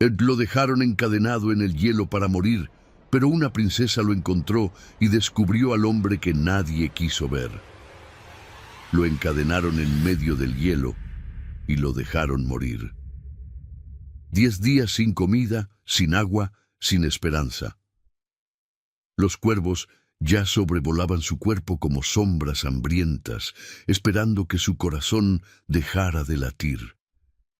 Lo dejaron encadenado en el hielo para morir, pero una princesa lo encontró y descubrió al hombre que nadie quiso ver. Lo encadenaron en medio del hielo y lo dejaron morir. 10 días sin comida, sin agua, sin esperanza. Los cuervos ya sobrevolaban su cuerpo como sombras hambrientas, esperando que su corazón dejara de latir.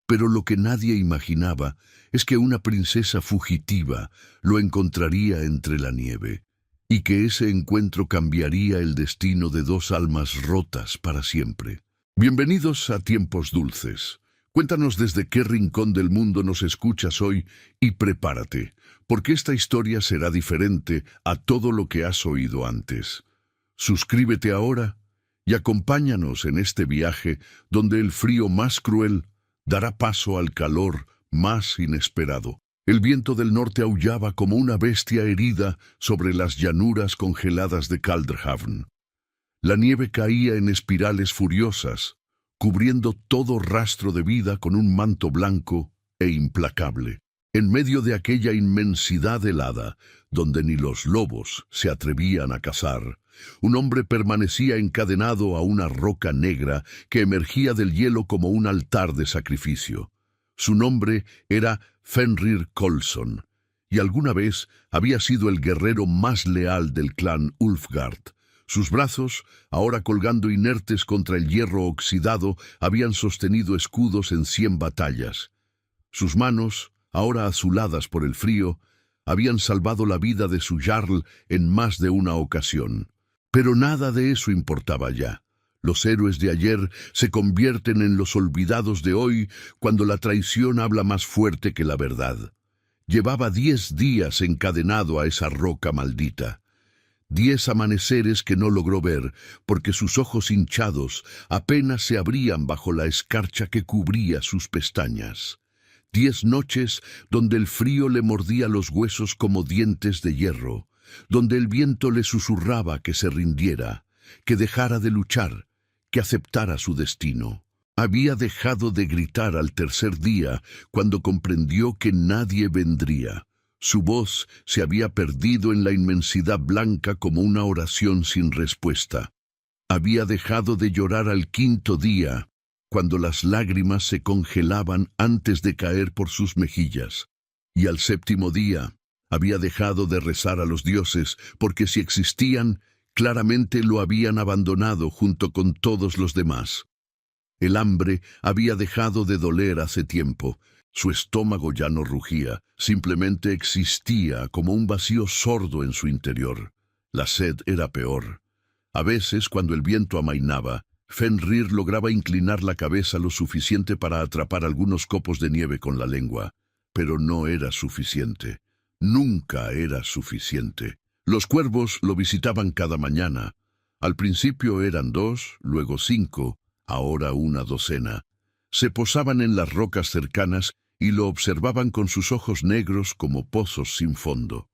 Pero lo que nadie imaginaba es que una princesa fugitiva lo encontraría entre la nieve, y que ese encuentro cambiaría el destino de dos almas rotas para siempre. Bienvenidos a Tiempos Dulces. Cuéntanos desde qué rincón del mundo nos escuchas hoy y prepárate, porque esta historia será diferente a todo lo que has oído antes. Suscríbete ahora y acompáñanos en este viaje donde el frío más cruel dará paso al calor más inesperado. El viento del norte aullaba como una bestia herida sobre las llanuras congeladas de Calderhavn. La nieve caía en espirales furiosas, cubriendo todo rastro de vida con un manto blanco e implacable. En medio de aquella inmensidad helada, donde ni los lobos se atrevían a cazar, un hombre permanecía encadenado a una roca negra que emergía del hielo como un altar de sacrificio. Su nombre era Fenrir Coulson, y alguna vez había sido el guerrero más leal del clan Ulfgard. Sus brazos, ahora colgando inertes contra el hierro oxidado, habían sostenido escudos en 100 batallas. Sus manos, ahora azuladas por el frío, habían salvado la vida de su jarl en más de una ocasión. Pero nada de eso importaba ya. Los héroes de ayer se convierten en los olvidados de hoy cuando la traición habla más fuerte que la verdad. Llevaba 10 días encadenado a esa roca maldita. 10 amaneceres que no logró ver, porque sus ojos hinchados apenas se abrían bajo la escarcha que cubría sus pestañas. 10 noches donde el frío le mordía los huesos como dientes de hierro, donde el viento le susurraba que se rindiera, que dejara de luchar, que aceptara su destino. Había dejado de gritar al tercer día cuando comprendió que nadie vendría. Su voz se había perdido en la inmensidad blanca como una oración sin respuesta. Había dejado de llorar al 5.º día, cuando las lágrimas se congelaban antes de caer por sus mejillas. Y al 7.º día, había dejado de rezar a los dioses, porque si existían, claramente lo habían abandonado junto con todos los demás. El hambre había dejado de doler hace tiempo. Su estómago ya no rugía, simplemente existía como un vacío sordo en su interior. La sed era peor. A veces, cuando el viento amainaba, Fenrir lograba inclinar la cabeza lo suficiente para atrapar algunos copos de nieve con la lengua, pero no era suficiente. Nunca era suficiente. Los cuervos lo visitaban cada mañana. Al principio eran 2, luego 5, ahora una docena. Se posaban en las rocas cercanas y lo observaban con sus ojos negros como pozos sin fondo.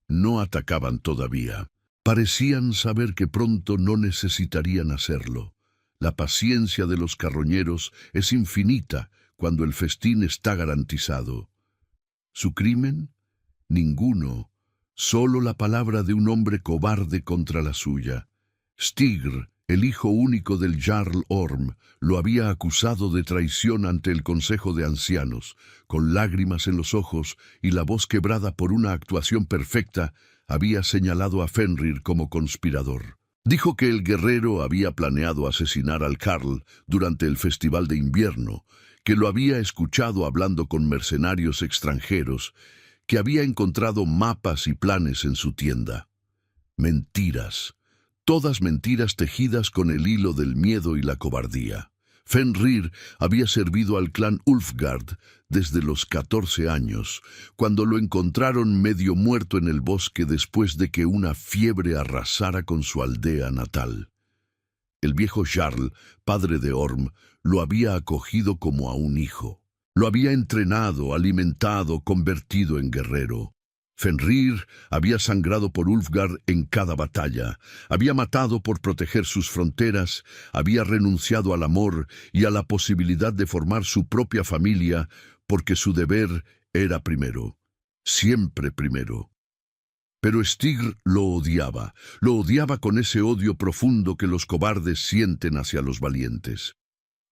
No atacaban todavía. Parecían saber que pronto no necesitarían hacerlo. La paciencia de los carroñeros es infinita cuando el festín está garantizado. ¿Su crimen? Ninguno. Solo la palabra de un hombre cobarde contra la suya. Stigr, el hijo único del Jarl Orm, lo había acusado de traición ante el Consejo de Ancianos. Con lágrimas en los ojos y la voz quebrada por una actuación perfecta, había señalado a Fenrir como conspirador. Dijo que el guerrero había planeado asesinar al Jarl durante el festival de invierno, que lo había escuchado hablando con mercenarios extranjeros, que había encontrado mapas y planes en su tienda. Mentiras. Todas mentiras tejidas con el hilo del miedo y la cobardía. Fenrir había servido al clan Ulfgard desde los 14 años, cuando lo encontraron medio muerto en el bosque después de que una fiebre arrasara con su aldea natal. El viejo Jarl, padre de Orm, lo había acogido como a un hijo. Lo había entrenado, alimentado, convertido en guerrero. Fenrir había sangrado por Ulfgar en cada batalla, había matado por proteger sus fronteras, había renunciado al amor y a la posibilidad de formar su propia familia, porque su deber Era primero, siempre primero. Pero Stig lo odiaba con ese odio profundo que los cobardes sienten hacia los valientes.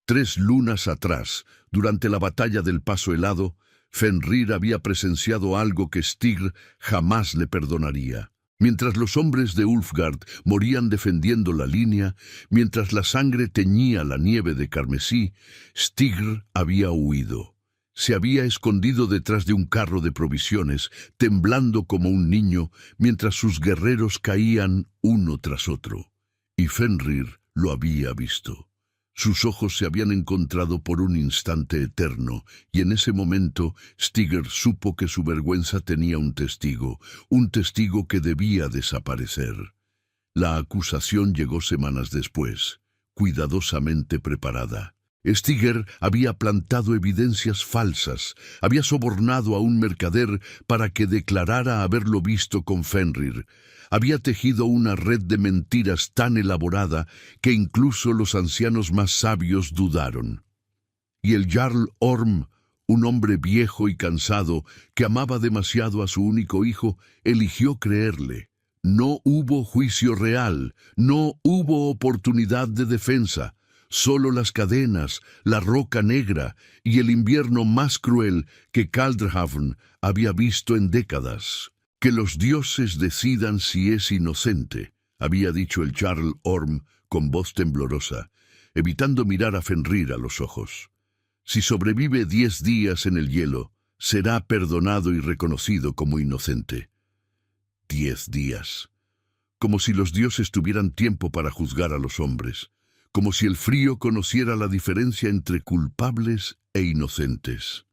3 lunas atrás, durante la batalla del Paso Helado, Fenrir había presenciado algo que Stig jamás le perdonaría. Mientras los hombres de Ulfgard morían defendiendo la línea, mientras la sangre teñía la nieve de carmesí, Stig había huido. Se había escondido detrás de un carro de provisiones, temblando como un niño, mientras sus guerreros caían uno tras otro. Y Fenrir lo había visto. Sus ojos se habían encontrado por un instante eterno, y en ese momento Stig supo que su vergüenza tenía un testigo que debía desaparecer. La acusación llegó semanas después, cuidadosamente preparada. Stig había plantado evidencias falsas, había sobornado a un mercader para que declarara haberlo visto con Fenrir. Había tejido una red de mentiras tan elaborada que incluso los ancianos más sabios dudaron. Y el Jarl Orm, un hombre viejo y cansado que amaba demasiado a su único hijo, eligió creerle. No hubo juicio real, no hubo oportunidad de defensa. Solo las cadenas, la roca negra y el invierno más cruel que Kaldhavn había visto en décadas. Que los dioses decidan si es inocente, había dicho el Jarl Orm con voz temblorosa, evitando mirar a Fenrir a los ojos. Si sobrevive 10 días en el hielo, será perdonado y reconocido como inocente. 10 días. Como si los dioses tuvieran tiempo para juzgar a los hombres. Como si el frío conociera la diferencia entre culpables e inocentes.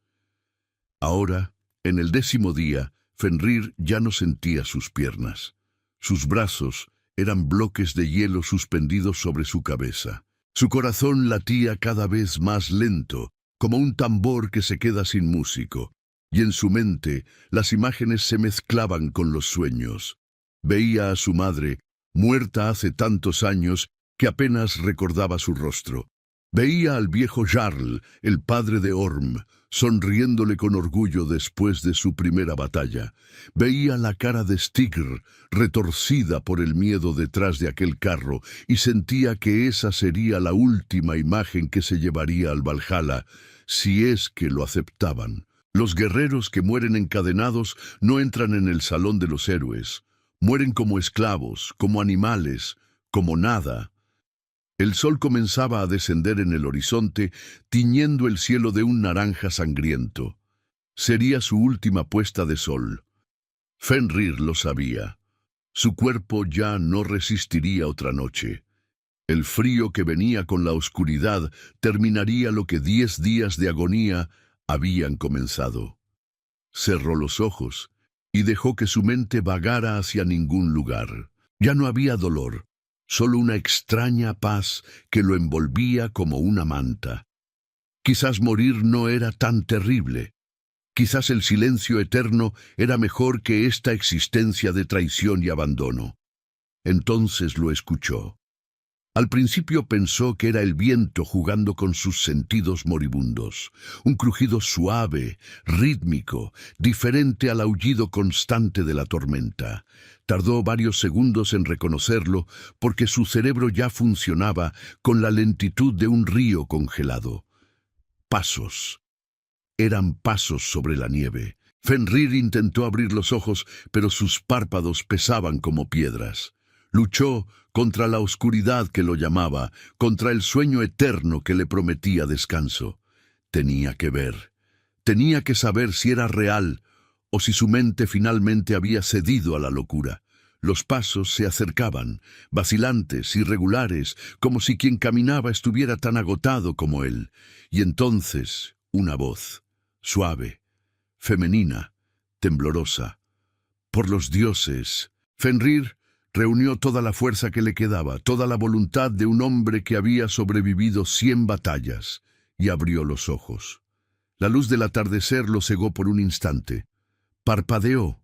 Ahora, en el 10º día, Fenrir ya no sentía sus piernas. Sus brazos eran bloques de hielo suspendidos sobre su cabeza. Su corazón latía cada vez más lento, como un tambor que se queda sin músico. Y en su mente, las imágenes se mezclaban con los sueños. Veía a su madre, muerta hace tantos años, que apenas recordaba su rostro. Veía al viejo Jarl, el padre de Orm, sonriéndole con orgullo después de su primera batalla. Veía la cara de Stig, retorcida por el miedo detrás de aquel carro, y sentía que esa sería la última imagen que se llevaría al Valhalla, si es que lo aceptaban. Los guerreros que mueren encadenados no entran en el salón de los héroes. Mueren como esclavos, como animales, como nada. El sol comenzaba a descender en el horizonte, tiñendo el cielo de un naranja sangriento. Sería su última puesta de sol. Fenrir lo sabía. Su cuerpo ya no resistiría otra noche. El frío que venía con la oscuridad terminaría lo que 10 días de agonía habían comenzado. Cerró los ojos y dejó que su mente vagara hacia ningún lugar. Ya no había dolor. Solo una extraña paz que lo envolvía como una manta. Quizás morir no era tan terrible. Quizás el silencio eterno era mejor que esta existencia de traición y abandono. Entonces lo escuchó. Al principio pensó que era el viento jugando con sus sentidos moribundos, un crujido suave, rítmico, diferente al aullido constante de la tormenta. Tardó varios segundos en reconocerlo porque su cerebro ya funcionaba con la lentitud de un río congelado. Pasos. Eran pasos sobre la nieve. Fenrir intentó abrir los ojos, pero sus párpados pesaban como piedras. Luchó contra la oscuridad que lo llamaba, contra el sueño eterno que le prometía descanso. Tenía que ver. Tenía que saber si era real o si su mente finalmente había cedido a la locura. Los pasos se acercaban, vacilantes, irregulares, como si quien caminaba estuviera tan agotado como él. Y entonces, una voz, suave, femenina, temblorosa. Por los dioses. Fenrir reunió toda la fuerza que le quedaba, toda la voluntad de un hombre que había sobrevivido 100 batallas, y abrió los ojos. La luz del atardecer lo cegó por un instante. Parpadeó,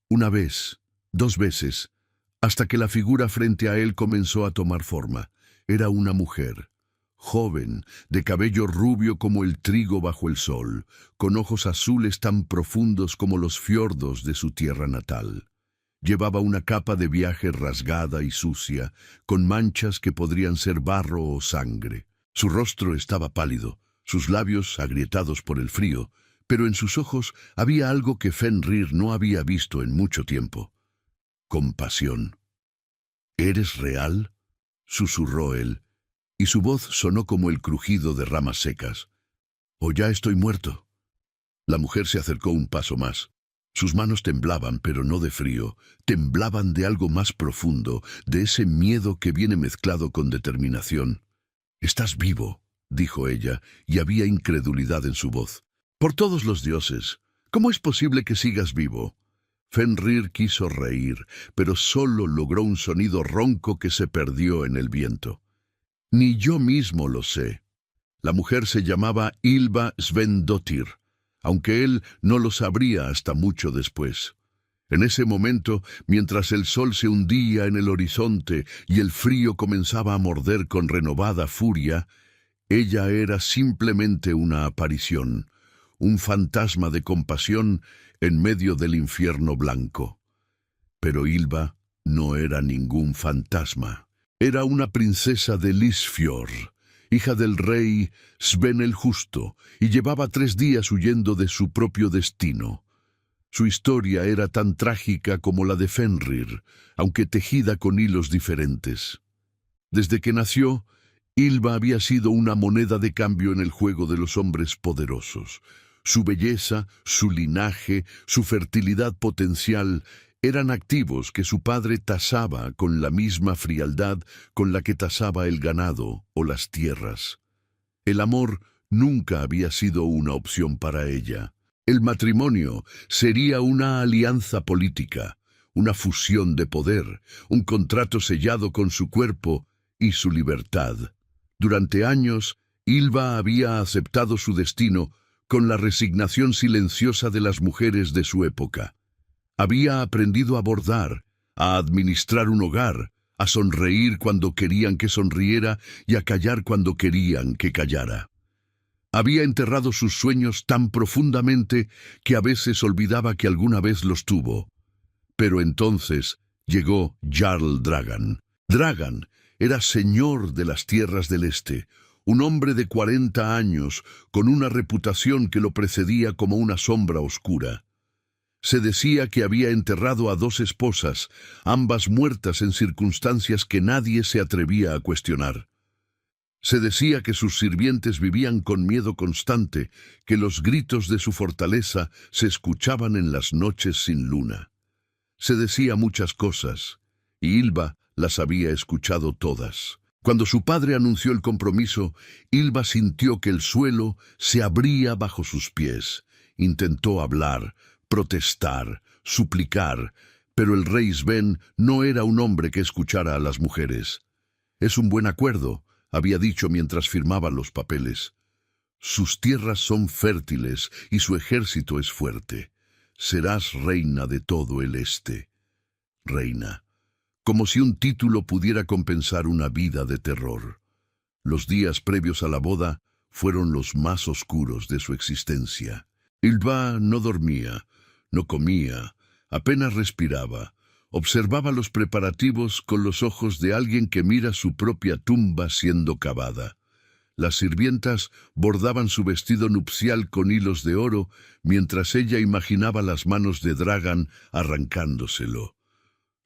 una vez, 2 veces, hasta que la figura frente a él comenzó a tomar forma. Era una mujer, joven, de cabello rubio como el trigo bajo el sol, con ojos azules tan profundos como los fiordos de su tierra natal. Llevaba una capa de viaje rasgada y sucia, con manchas que podrían ser barro o sangre. Su rostro estaba pálido, sus labios agrietados por el frío, pero en sus ojos había algo que Fenrir no había visto en mucho tiempo. Compasión. ¿Eres real?, susurró él, y su voz sonó como el crujido de ramas secas. ¿O ya estoy muerto? La mujer se acercó un paso más. Sus manos temblaban, pero no de frío, temblaban de algo más profundo, de ese miedo que viene mezclado con determinación. «Estás vivo», dijo ella, y había incredulidad en su voz. «Por todos los dioses, ¿cómo es posible que sigas vivo?» Fenrir quiso reír, pero solo logró un sonido ronco que se perdió en el viento. «Ni yo mismo lo sé». La mujer se llamaba Ylva Svendottir, aunque él no lo sabría hasta mucho después. En ese momento, mientras el sol se hundía en el horizonte y el frío comenzaba a morder con renovada furia, ella era simplemente una aparición, un fantasma de compasión en medio del infierno blanco. Pero Ylva no era ningún fantasma. Era una princesa de Lysfjord, hija del rey Sven el Justo, y llevaba 3 días huyendo de su propio destino. Su historia era tan trágica como la de Fenrir, aunque tejida con hilos diferentes. Desde que nació, Ylva había sido una moneda de cambio en el juego de los hombres poderosos. Su belleza, su linaje, su fertilidad potencial eran activos que su padre tasaba con la misma frialdad con la que tasaba el ganado o las tierras. El amor nunca había sido una opción para ella. El matrimonio sería una alianza política, una fusión de poder, un contrato sellado con su cuerpo y su libertad. Durante años, Ylva había aceptado su destino con la resignación silenciosa de las mujeres de su época. Había aprendido a bordar, a administrar un hogar, a sonreír cuando querían que sonriera y a callar cuando querían que callara. Había enterrado sus sueños tan profundamente que a veces olvidaba que alguna vez los tuvo. Pero entonces llegó Jarl Dragan. Dragan era señor de las tierras del este, un hombre de 40 años con una reputación que lo precedía como una sombra oscura. Se decía que había enterrado a 2 esposas, ambas muertas en circunstancias que nadie se atrevía a cuestionar. Se decía que sus sirvientes vivían con miedo constante, que los gritos de su fortaleza se escuchaban en las noches sin luna. Se decía muchas cosas, y Ylva las había escuchado todas. Cuando su padre anunció el compromiso, Ylva sintió que el suelo se abría bajo sus pies. Intentó hablar, protestar, suplicar, pero el rey Sven no era un hombre que escuchara a las mujeres. «Es un buen acuerdo», había dicho mientras firmaba los papeles. «Sus tierras son fértiles y su ejército es fuerte. Serás reina de todo el este». Reina. Como si un título pudiera compensar una vida de terror. Los días previos a la boda fueron los más oscuros de su existencia. Ylva no dormía, no comía, apenas respiraba. Observaba los preparativos con los ojos de alguien que mira su propia tumba siendo cavada. Las sirvientas bordaban su vestido nupcial con hilos de oro, mientras ella imaginaba las manos de Dragan arrancándoselo.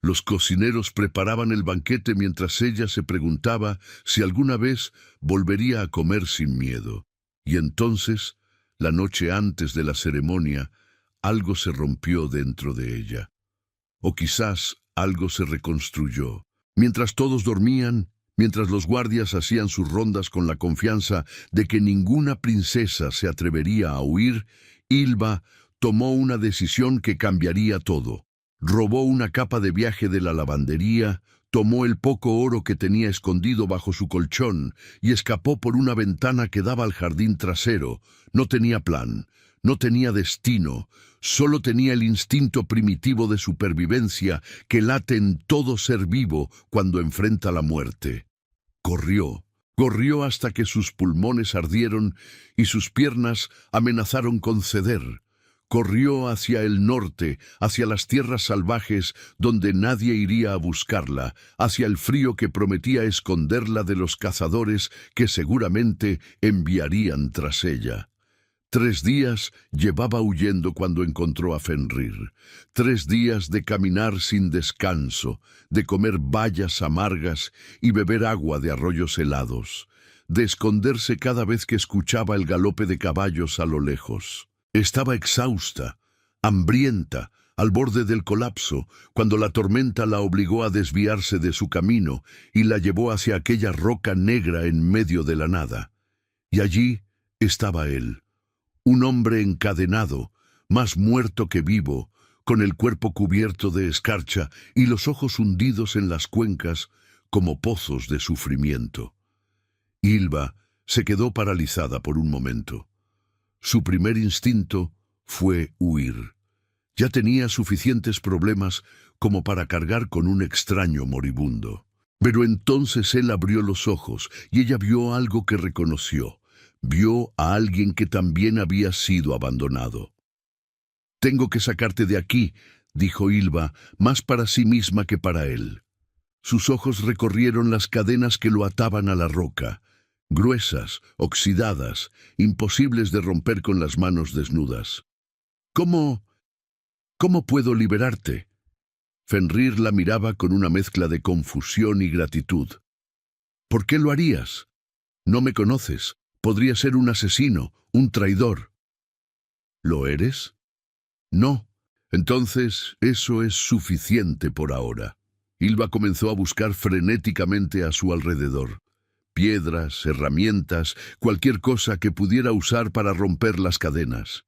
Los cocineros preparaban el banquete mientras ella se preguntaba si alguna vez volvería a comer sin miedo. Y entonces, la noche antes de la ceremonia, algo se rompió dentro de ella. O quizás algo se reconstruyó. Mientras todos dormían, mientras los guardias hacían sus rondas con la confianza de que ninguna princesa se atrevería a huir, Ylva tomó una decisión que cambiaría todo. Robó una capa de viaje de la lavandería, tomó el poco oro que tenía escondido bajo su colchón y escapó por una ventana que daba al jardín trasero. No tenía plan, no tenía destino, solo tenía el instinto primitivo de supervivencia que late en todo ser vivo cuando enfrenta la muerte. Corrió, Corrió hasta que sus pulmones ardieron y sus piernas amenazaron con ceder. Corrió hacia el norte, hacia las tierras salvajes donde nadie iría a buscarla, hacia el frío que prometía esconderla de los cazadores que seguramente enviarían tras ella. 3 días llevaba huyendo cuando encontró a Fenrir. 3 días de caminar sin descanso, de comer bayas amargas y beber agua de arroyos helados, de esconderse cada vez que escuchaba el galope de caballos a lo lejos. Estaba exhausta, hambrienta, al borde del colapso, cuando la tormenta la obligó a desviarse de su camino y la llevó hacia aquella roca negra en medio de la nada. Y allí estaba él. Un hombre encadenado, más muerto que vivo, con el cuerpo cubierto de escarcha y los ojos hundidos en las cuencas como pozos de sufrimiento. Ylva se quedó paralizada por un momento. Su primer instinto fue huir. Ya tenía suficientes problemas como para cargar con un extraño moribundo. Pero entonces él abrió los ojos y ella vio algo que reconoció. Vio a alguien que también había sido abandonado. «Tengo que sacarte de aquí», dijo Ylva, más para sí misma que para él. Sus ojos recorrieron las cadenas que lo ataban a la roca, gruesas, oxidadas, imposibles de romper con las manos desnudas. «¿Cómo puedo liberarte?» Fenrir la miraba con una mezcla de confusión y gratitud. «¿Por qué lo harías? No me conoces. Podría ser un asesino, un traidor». «¿Lo eres?» «No. Entonces eso es suficiente por ahora». Ylva comenzó a buscar frenéticamente a su alrededor. Piedras, herramientas, cualquier cosa que pudiera usar para romper las cadenas.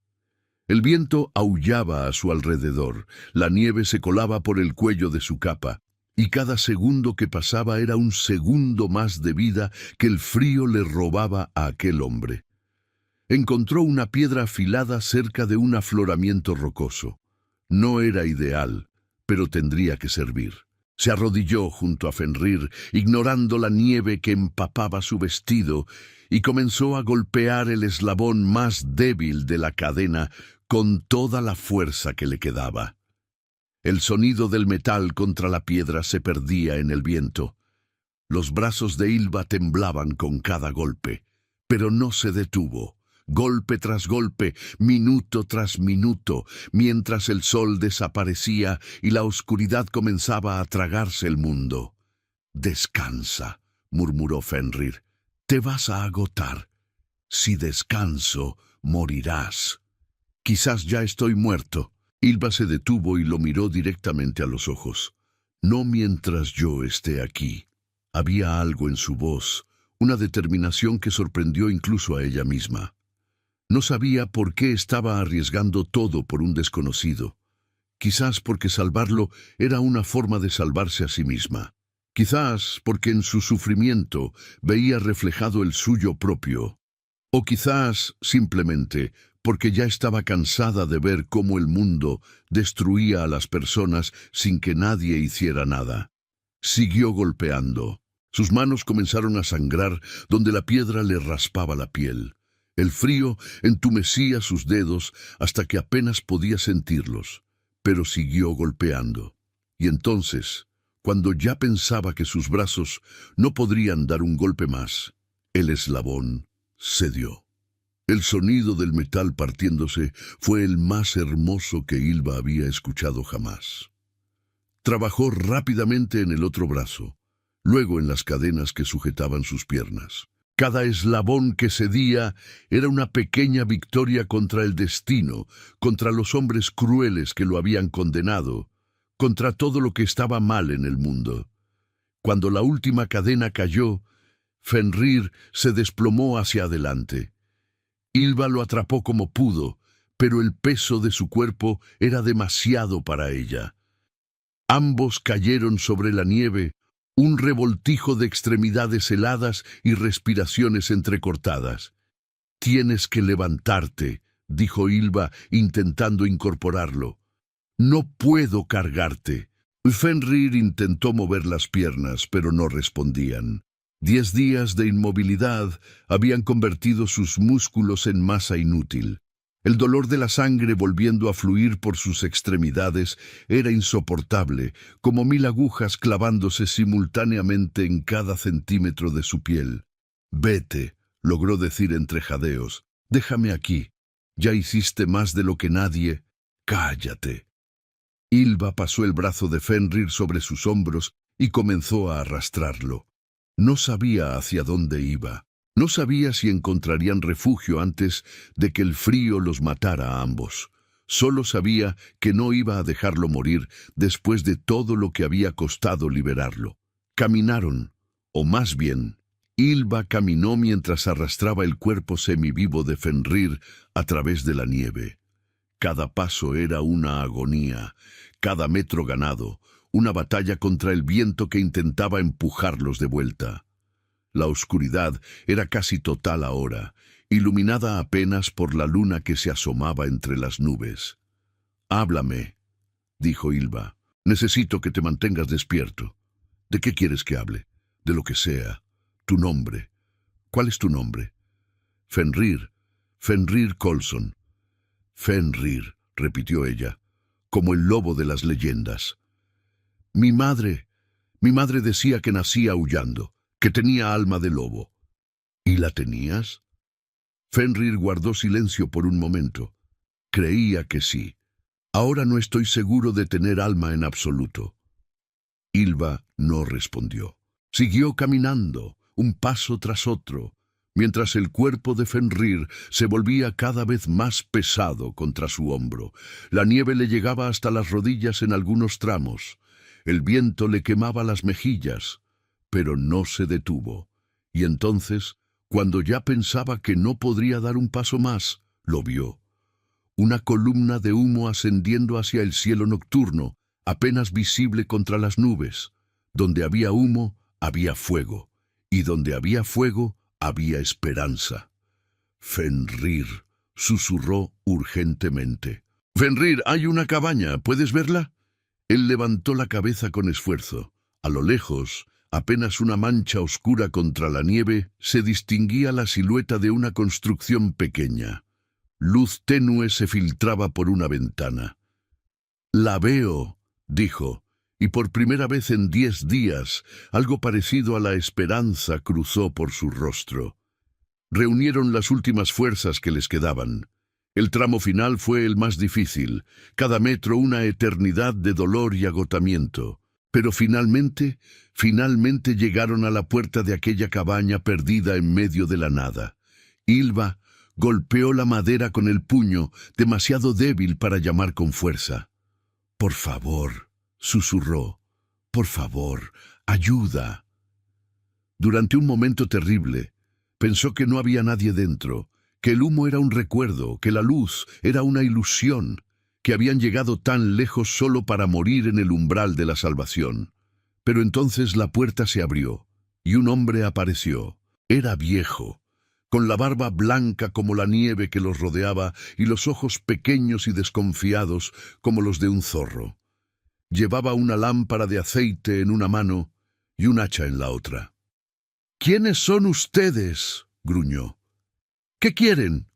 El viento aullaba a su alrededor, la nieve se colaba por el cuello de su capa, y cada segundo que pasaba era un segundo más de vida que el frío le robaba a aquel hombre. Encontró una piedra afilada cerca de un afloramiento rocoso. No era ideal, pero tendría que servir. Se arrodilló junto a Fenrir, ignorando la nieve que empapaba su vestido, y comenzó a golpear el eslabón más débil de la cadena con toda la fuerza que le quedaba. El sonido del metal contra la piedra se perdía en el viento. Los brazos de Ylva temblaban con cada golpe, pero no se detuvo. Golpe tras golpe, minuto tras minuto, mientras el sol desaparecía y la oscuridad comenzaba a tragarse el mundo. «Descansa», murmuró Fenrir. «Te vas a agotar. Si descanso, morirás». «Quizás ya estoy muerto». Ylva se detuvo y lo miró directamente a los ojos. «No mientras yo esté aquí». Había algo en su voz, una determinación que sorprendió incluso a ella misma. No sabía por qué estaba arriesgando todo por un desconocido. Quizás porque salvarlo era una forma de salvarse a sí misma. Quizás porque en su sufrimiento veía reflejado el suyo propio. O quizás, simplemente, porque ya estaba cansada de ver cómo el mundo destruía a las personas sin que nadie hiciera nada. Siguió golpeando. Sus manos comenzaron a sangrar donde la piedra le raspaba la piel. El frío entumecía sus dedos hasta que apenas podía sentirlos, pero siguió golpeando. Y entonces, cuando ya pensaba que sus brazos no podrían dar un golpe más, el eslabón cedió. El sonido del metal partiéndose fue el más hermoso que Ylva había escuchado jamás. Trabajó rápidamente en el otro brazo, luego en las cadenas que sujetaban sus piernas. Cada eslabón que cedía era una pequeña victoria contra el destino, contra los hombres crueles que lo habían condenado, contra todo lo que estaba mal en el mundo. Cuando la última cadena cayó, Fenrir se desplomó hacia adelante. Ylva lo atrapó como pudo, pero el peso de su cuerpo era demasiado para ella. Ambos cayeron sobre la nieve, un revoltijo de extremidades heladas y respiraciones entrecortadas. «Tienes que levantarte», dijo Ylva, intentando incorporarlo. «No puedo cargarte». Fenrir intentó mover las piernas, pero no respondían. 10 días de inmovilidad habían convertido sus músculos en masa inútil. El dolor de la sangre volviendo a fluir por sus extremidades era insoportable, como 1000 agujas clavándose simultáneamente en cada centímetro de su piel. «Vete», logró decir entre jadeos. «Déjame aquí. Ya hiciste más de lo que nadie. Cállate». Ylva pasó el brazo de Fenrir sobre sus hombros y comenzó a arrastrarlo. No sabía hacia dónde iba. No sabía si encontrarían refugio antes de que el frío los matara a ambos. Solo sabía que no iba a dejarlo morir después de todo lo que había costado liberarlo. Caminaron, o más bien, Ylva caminó mientras arrastraba el cuerpo semivivo de Fenrir a través de la nieve. Cada paso era una agonía, cada metro ganado, una batalla contra el viento que intentaba empujarlos de vuelta. La oscuridad era casi total ahora, iluminada apenas por la luna que se asomaba entre las nubes. «Háblame», dijo Ylva. «Necesito que te mantengas despierto. ¿De qué quieres que hable? De lo que sea. Tu nombre. ¿Cuál es tu nombre?» «Fenrir. Fenrir Coulson». «Fenrir», repitió ella, como el lobo de las leyendas. Mi madre decía que nací aullando, que tenía alma de lobo». «¿Y la tenías?» Fenrir guardó silencio por un momento. Creía que sí. «Ahora no estoy seguro de tener alma en absoluto». Ylva no respondió. Siguió caminando, un paso tras otro, mientras el cuerpo de Fenrir se volvía cada vez más pesado contra su hombro. La nieve le llegaba hasta las rodillas en algunos tramos. El viento le quemaba las mejillas, pero no se detuvo. Y entonces, cuando ya pensaba que no podría dar un paso más, lo vio. Una columna de humo ascendiendo hacia el cielo nocturno, apenas visible contra las nubes. Donde había humo, había fuego. Y donde había fuego, había esperanza. «Fenrir», susurró urgentemente. «Fenrir, hay una cabaña, ¿puedes verla?» Él levantó la cabeza con esfuerzo. A lo lejos, apenas una mancha oscura contra la nieve, se distinguía la silueta de una construcción pequeña. Luz tenue se filtraba por una ventana. «La veo», dijo, y por primera vez en 10 días, algo parecido a la esperanza cruzó por su rostro. Reunieron las últimas fuerzas que les quedaban. El tramo final fue el más difícil, cada metro una eternidad de dolor y agotamiento. Pero finalmente llegaron a la puerta de aquella cabaña perdida en medio de la nada. Ylva golpeó la madera con el puño, demasiado débil para llamar con fuerza. «Por favor», susurró, «por favor, ayuda». Durante un momento terrible, pensó que no había nadie dentro, que el humo era un recuerdo, que la luz era una ilusión, que habían llegado tan lejos solo para morir en el umbral de la salvación. Pero entonces la puerta se abrió, y un hombre apareció. Era viejo, con la barba blanca como la nieve que los rodeaba y los ojos pequeños y desconfiados como los de un zorro. Llevaba una lámpara de aceite en una mano y un hacha en la otra. «¿Quiénes son ustedes?», gruñó. «¿Qué quieren?».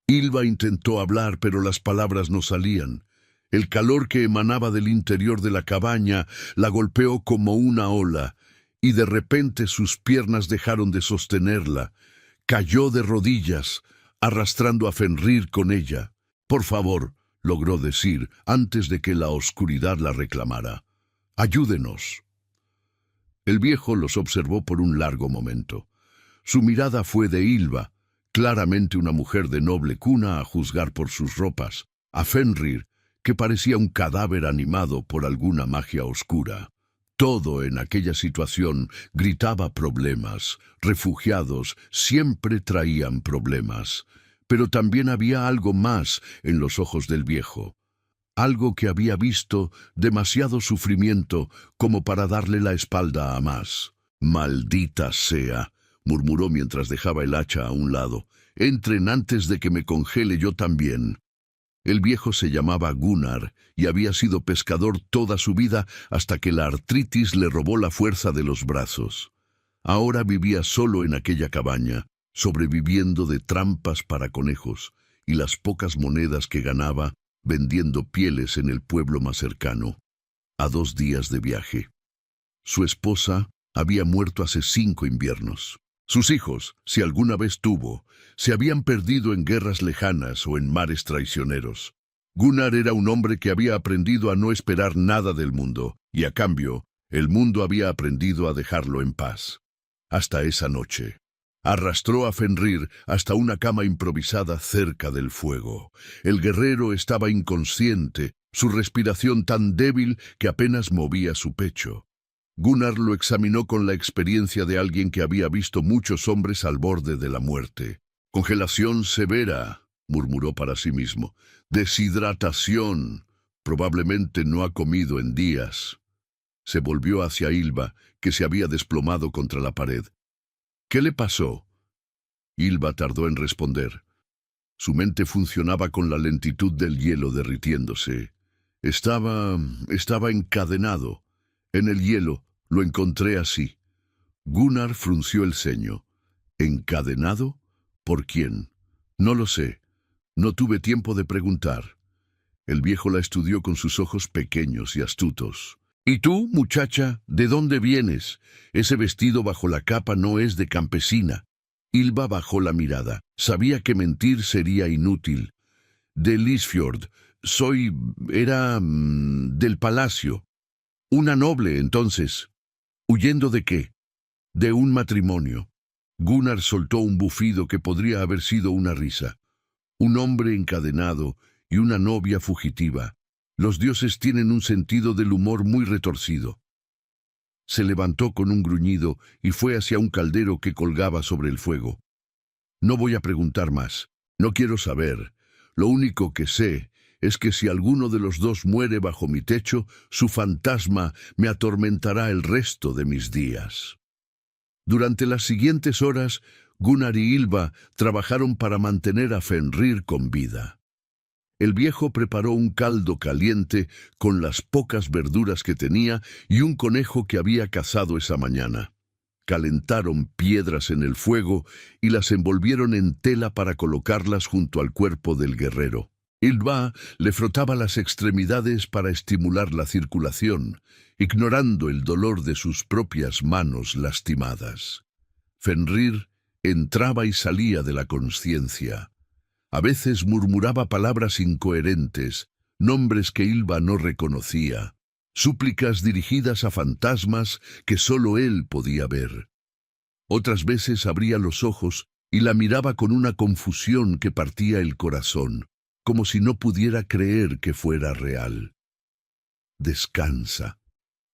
Ylva intentó hablar, pero las palabras no salían. El calor que emanaba del interior de la cabaña la golpeó como una ola, y de repente sus piernas dejaron de sostenerla. Cayó de rodillas, arrastrando a Fenrir con ella. «Por favor», logró decir antes de que la oscuridad la reclamara. «Ayúdenos». El viejo los observó por un largo momento. Su mirada fue de Ylva, claramente una mujer de noble cuna a juzgar por sus ropas, a Fenrir, que parecía un cadáver animado por alguna magia oscura. Todo en aquella situación gritaba problemas. Refugiados siempre traían problemas. Pero también había algo más en los ojos del viejo. Algo que había visto demasiado sufrimiento como para darle la espalda a más. «Maldita sea», murmuró mientras dejaba el hacha a un lado. «Entren antes de que me congele yo también». El viejo se llamaba Gunnar y había sido pescador toda su vida hasta que la artritis le robó la fuerza de los brazos. Ahora vivía solo en aquella cabaña, sobreviviendo de trampas para conejos y las pocas monedas que ganaba vendiendo pieles en el pueblo más cercano, a 2 días de viaje. Su esposa había muerto hace 5 inviernos. Sus hijos, si alguna vez tuvo, se habían perdido en guerras lejanas o en mares traicioneros. Gunnar era un hombre que había aprendido a no esperar nada del mundo, y a cambio, el mundo había aprendido a dejarlo en paz. Hasta esa noche. Arrastró a Fenrir hasta una cama improvisada cerca del fuego. El guerrero estaba inconsciente, su respiración tan débil que apenas movía su pecho. Gunnar lo examinó con la experiencia de alguien que había visto muchos hombres al borde de la muerte. «Congelación severa», murmuró para sí mismo. «Deshidratación. Probablemente no ha comido en días». Se volvió hacia Ylva, que se había desplomado contra la pared. «¿Qué le pasó?» Ylva tardó en responder. Su mente funcionaba con la lentitud del hielo derritiéndose. Estaba encadenado. En el hielo lo encontré así. Gunnar frunció el ceño. ¿Encadenado? ¿Por quién? No lo sé. No tuve tiempo de preguntar. El viejo la estudió con sus ojos pequeños y astutos. «¿Y tú, muchacha, de dónde vienes? Ese vestido bajo la capa no es de campesina». Ylva bajó la mirada. Sabía que mentir sería inútil. «De Lysfjord. Era del palacio. Una noble, entonces». «¿Huyendo de qué?» «De un matrimonio». Gunnar soltó un bufido que podría haber sido una risa. Un hombre encadenado y una novia fugitiva. Los dioses tienen un sentido del humor muy retorcido. Se levantó con un gruñido y fue hacia un caldero que colgaba sobre el fuego. «No voy a preguntar más. No quiero saber. Lo único que sé es que si alguno de los dos muere bajo mi techo, su fantasma me atormentará el resto de mis días». Durante las siguientes horas, Gunnar y Ylva trabajaron para mantener a Fenrir con vida. El viejo preparó un caldo caliente con las pocas verduras que tenía y un conejo que había cazado esa mañana. Calentaron piedras en el fuego y las envolvieron en tela para colocarlas junto al cuerpo del guerrero. Ylva le frotaba las extremidades para estimular la circulación, ignorando el dolor de sus propias manos lastimadas. Fenrir entraba y salía de la consciencia. A veces murmuraba palabras incoherentes, nombres que Ylva no reconocía, súplicas dirigidas a fantasmas que solo él podía ver. Otras veces abría los ojos y la miraba con una confusión que partía el corazón, como si no pudiera creer que fuera real. «Descansa»,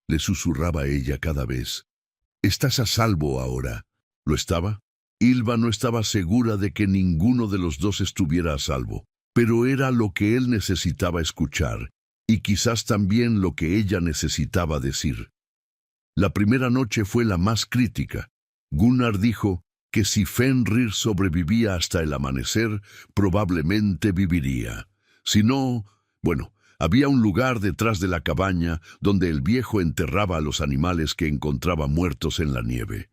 le susurraba ella cada vez. «Estás a salvo ahora». ¿Lo estaba? Ylva no estaba segura de que ninguno de los dos estuviera a salvo, pero era lo que él necesitaba escuchar, y quizás también lo que ella necesitaba decir. La primera noche fue la más crítica. Gunnar dijo que si Fenrir sobrevivía hasta el amanecer, probablemente viviría. Si no, bueno, había un lugar detrás de la cabaña donde el viejo enterraba a los animales que encontraba muertos en la nieve.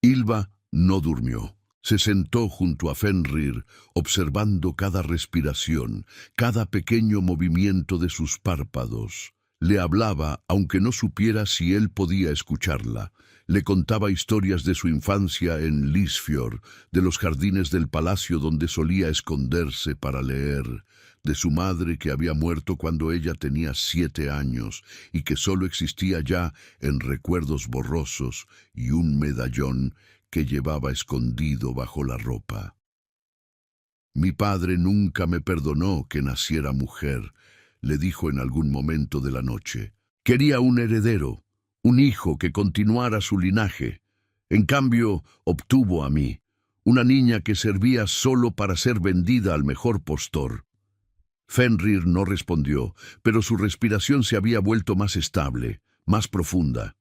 Ylva no durmió. Se sentó junto a Fenrir, observando cada respiración, cada pequeño movimiento de sus párpados. Le hablaba, aunque no supiera si él podía escucharla. Le contaba historias de su infancia en Lysfjord, de los jardines del palacio donde solía esconderse para leer, de su madre que había muerto cuando ella tenía 7 años y que solo existía ya en recuerdos borrosos y un medallón que llevaba escondido bajo la ropa. «Mi padre nunca me perdonó que naciera mujer», le dijo en algún momento de la noche. «Quería un heredero, un hijo que continuara su linaje. En cambio, obtuvo a mí, una niña que servía solo para ser vendida al mejor postor». Fenrir no respondió, pero su respiración se había vuelto más estable, más profunda.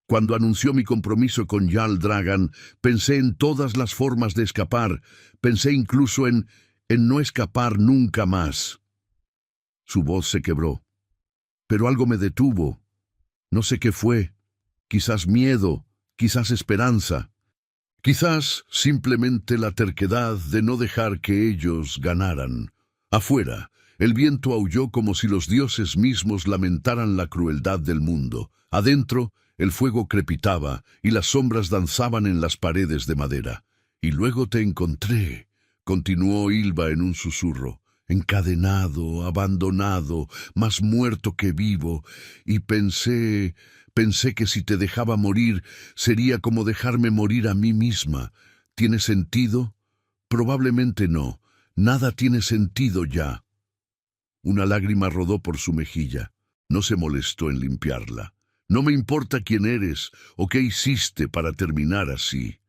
«Cuando anunció mi compromiso con Jarl Dragan, pensé en todas las formas de escapar, pensé incluso en no escapar nunca más». Su voz se quebró. «Pero algo me detuvo. No sé qué fue. Quizás miedo, quizás esperanza, quizás simplemente la terquedad de no dejar que ellos ganaran. Afuera, el viento aulló como si los dioses mismos lamentaran la crueldad del mundo. Adentro, el fuego crepitaba y las sombras danzaban en las paredes de madera. Y luego te encontré, continuó Ylva en un susurro, encadenado, abandonado, más muerto que vivo, y pensé que si te dejaba morir, sería como dejarme morir a mí misma. ¿Tiene sentido? Probablemente no. Nada tiene sentido ya. Una lágrima rodó por su mejilla. No se molestó en limpiarla. No me importa quién eres o qué hiciste para terminar así.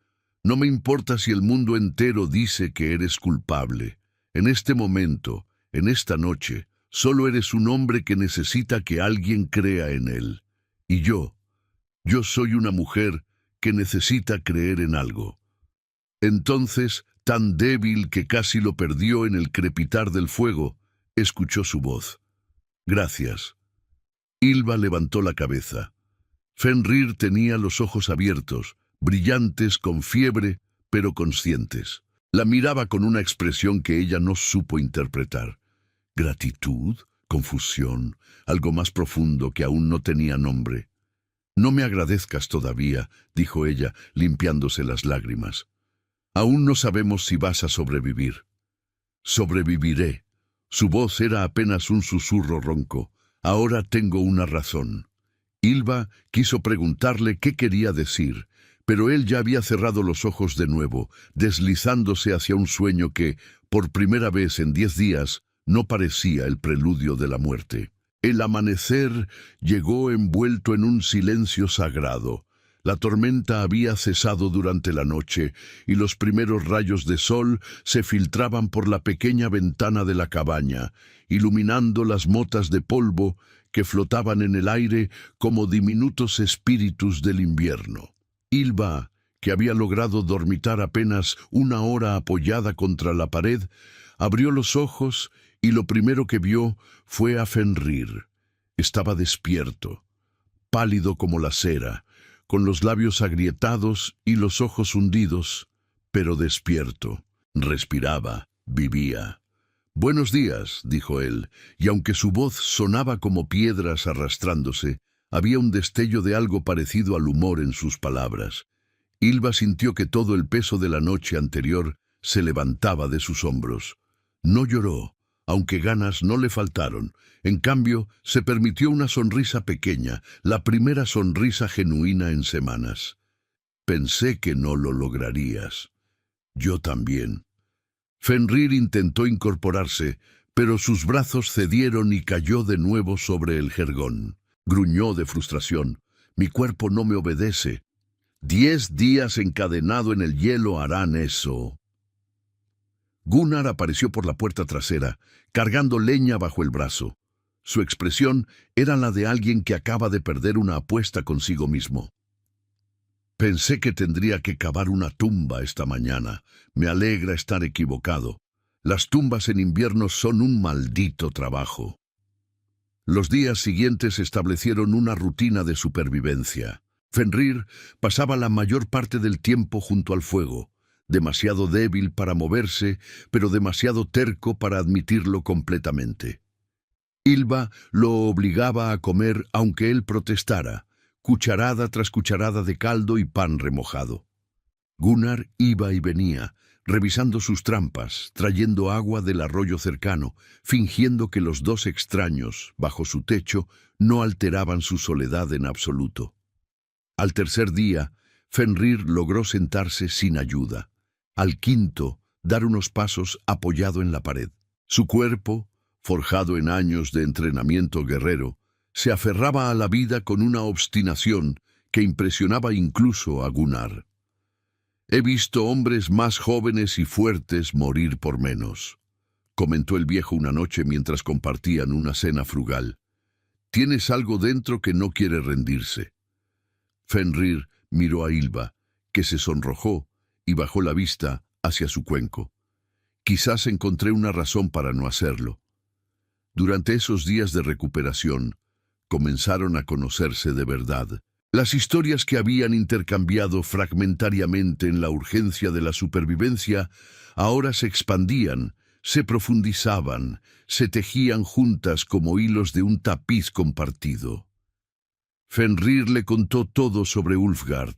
No me importa si el mundo entero dice que eres culpable. En este momento, en esta noche, solo eres un hombre que necesita que alguien crea en él. Y yo soy una mujer que necesita creer en algo. Entonces, tan débil que casi lo perdió en el crepitar del fuego, escuchó su voz. Gracias. Ylva levantó la cabeza. Fenrir tenía los ojos abiertos, brillantes con fiebre, pero conscientes. La miraba con una expresión que ella no supo interpretar. Gratitud, confusión, algo más profundo que aún no tenía nombre. No me agradezcas todavía, dijo ella, limpiándose las lágrimas. Aún no sabemos si vas a sobrevivir. Sobreviviré. Su voz era apenas un susurro ronco. Ahora tengo una razón. Ylva quiso preguntarle qué quería decir, pero él ya había cerrado los ojos de nuevo, deslizándose hacia un sueño que, por primera vez en 10 días, no parecía el preludio de la muerte. El amanecer llegó envuelto en un silencio sagrado. La tormenta había cesado durante la noche y los primeros rayos de sol se filtraban por la pequeña ventana de la cabaña, iluminando las motas de polvo que flotaban en el aire como diminutos espíritus del invierno. Ylva, que había logrado dormitar apenas 1 hora apoyada contra la pared, abrió los ojos y lo primero que vio fue a Fenrir. Estaba despierto, pálido como la cera, con los labios agrietados y los ojos hundidos, pero despierto. Respiraba, vivía. «Buenos días», dijo él, y aunque su voz sonaba como piedras arrastrándose, había un destello de algo parecido al humor en sus palabras. Ylva sintió que todo el peso de la noche anterior se levantaba de sus hombros. No lloró, aunque ganas no le faltaron. En cambio, se permitió una sonrisa pequeña, la primera sonrisa genuina en semanas. «Pensé que no lo lograrías». «Yo también». Fenrir intentó incorporarse, pero sus brazos cedieron y cayó de nuevo sobre el jergón. Gruñó de frustración. «Mi cuerpo no me obedece. 10 días encadenado en el hielo harán eso». Gunnar apareció por la puerta trasera, cargando leña bajo el brazo. Su expresión era la de alguien que acaba de perder una apuesta consigo mismo. «Pensé que tendría que cavar una tumba esta mañana. Me alegra estar equivocado. Las tumbas en invierno son un maldito trabajo». Los días siguientes establecieron una rutina de supervivencia. Fenrir pasaba la mayor parte del tiempo junto al fuego, demasiado débil para moverse, pero demasiado terco para admitirlo completamente. Ylva lo obligaba a comer aunque él protestara, cucharada tras cucharada de caldo y pan remojado. Gunnar iba y venía, revisando sus trampas, trayendo agua del arroyo cercano, fingiendo que los 2 extraños, bajo su techo, no alteraban su soledad en absoluto. Al tercer día, Fenrir logró sentarse sin ayuda. Al quinto, dar unos pasos apoyado en la pared. Su cuerpo, forjado en años de entrenamiento guerrero, se aferraba a la vida con una obstinación que impresionaba incluso a Gunnar. «He visto hombres más jóvenes y fuertes morir por menos», comentó el viejo una noche mientras compartían una cena frugal. «Tienes algo dentro que no quiere rendirse». Fenrir miró a Ylva, que se sonrojó y bajó la vista hacia su cuenco. «Quizás encontré una razón para no hacerlo». Durante esos días de recuperación, comenzaron a conocerse de verdad. Las historias que habían intercambiado fragmentariamente en la urgencia de la supervivencia ahora se expandían, se profundizaban, se tejían juntas como hilos de un tapiz compartido. Fenrir le contó todo sobre Ulfgard,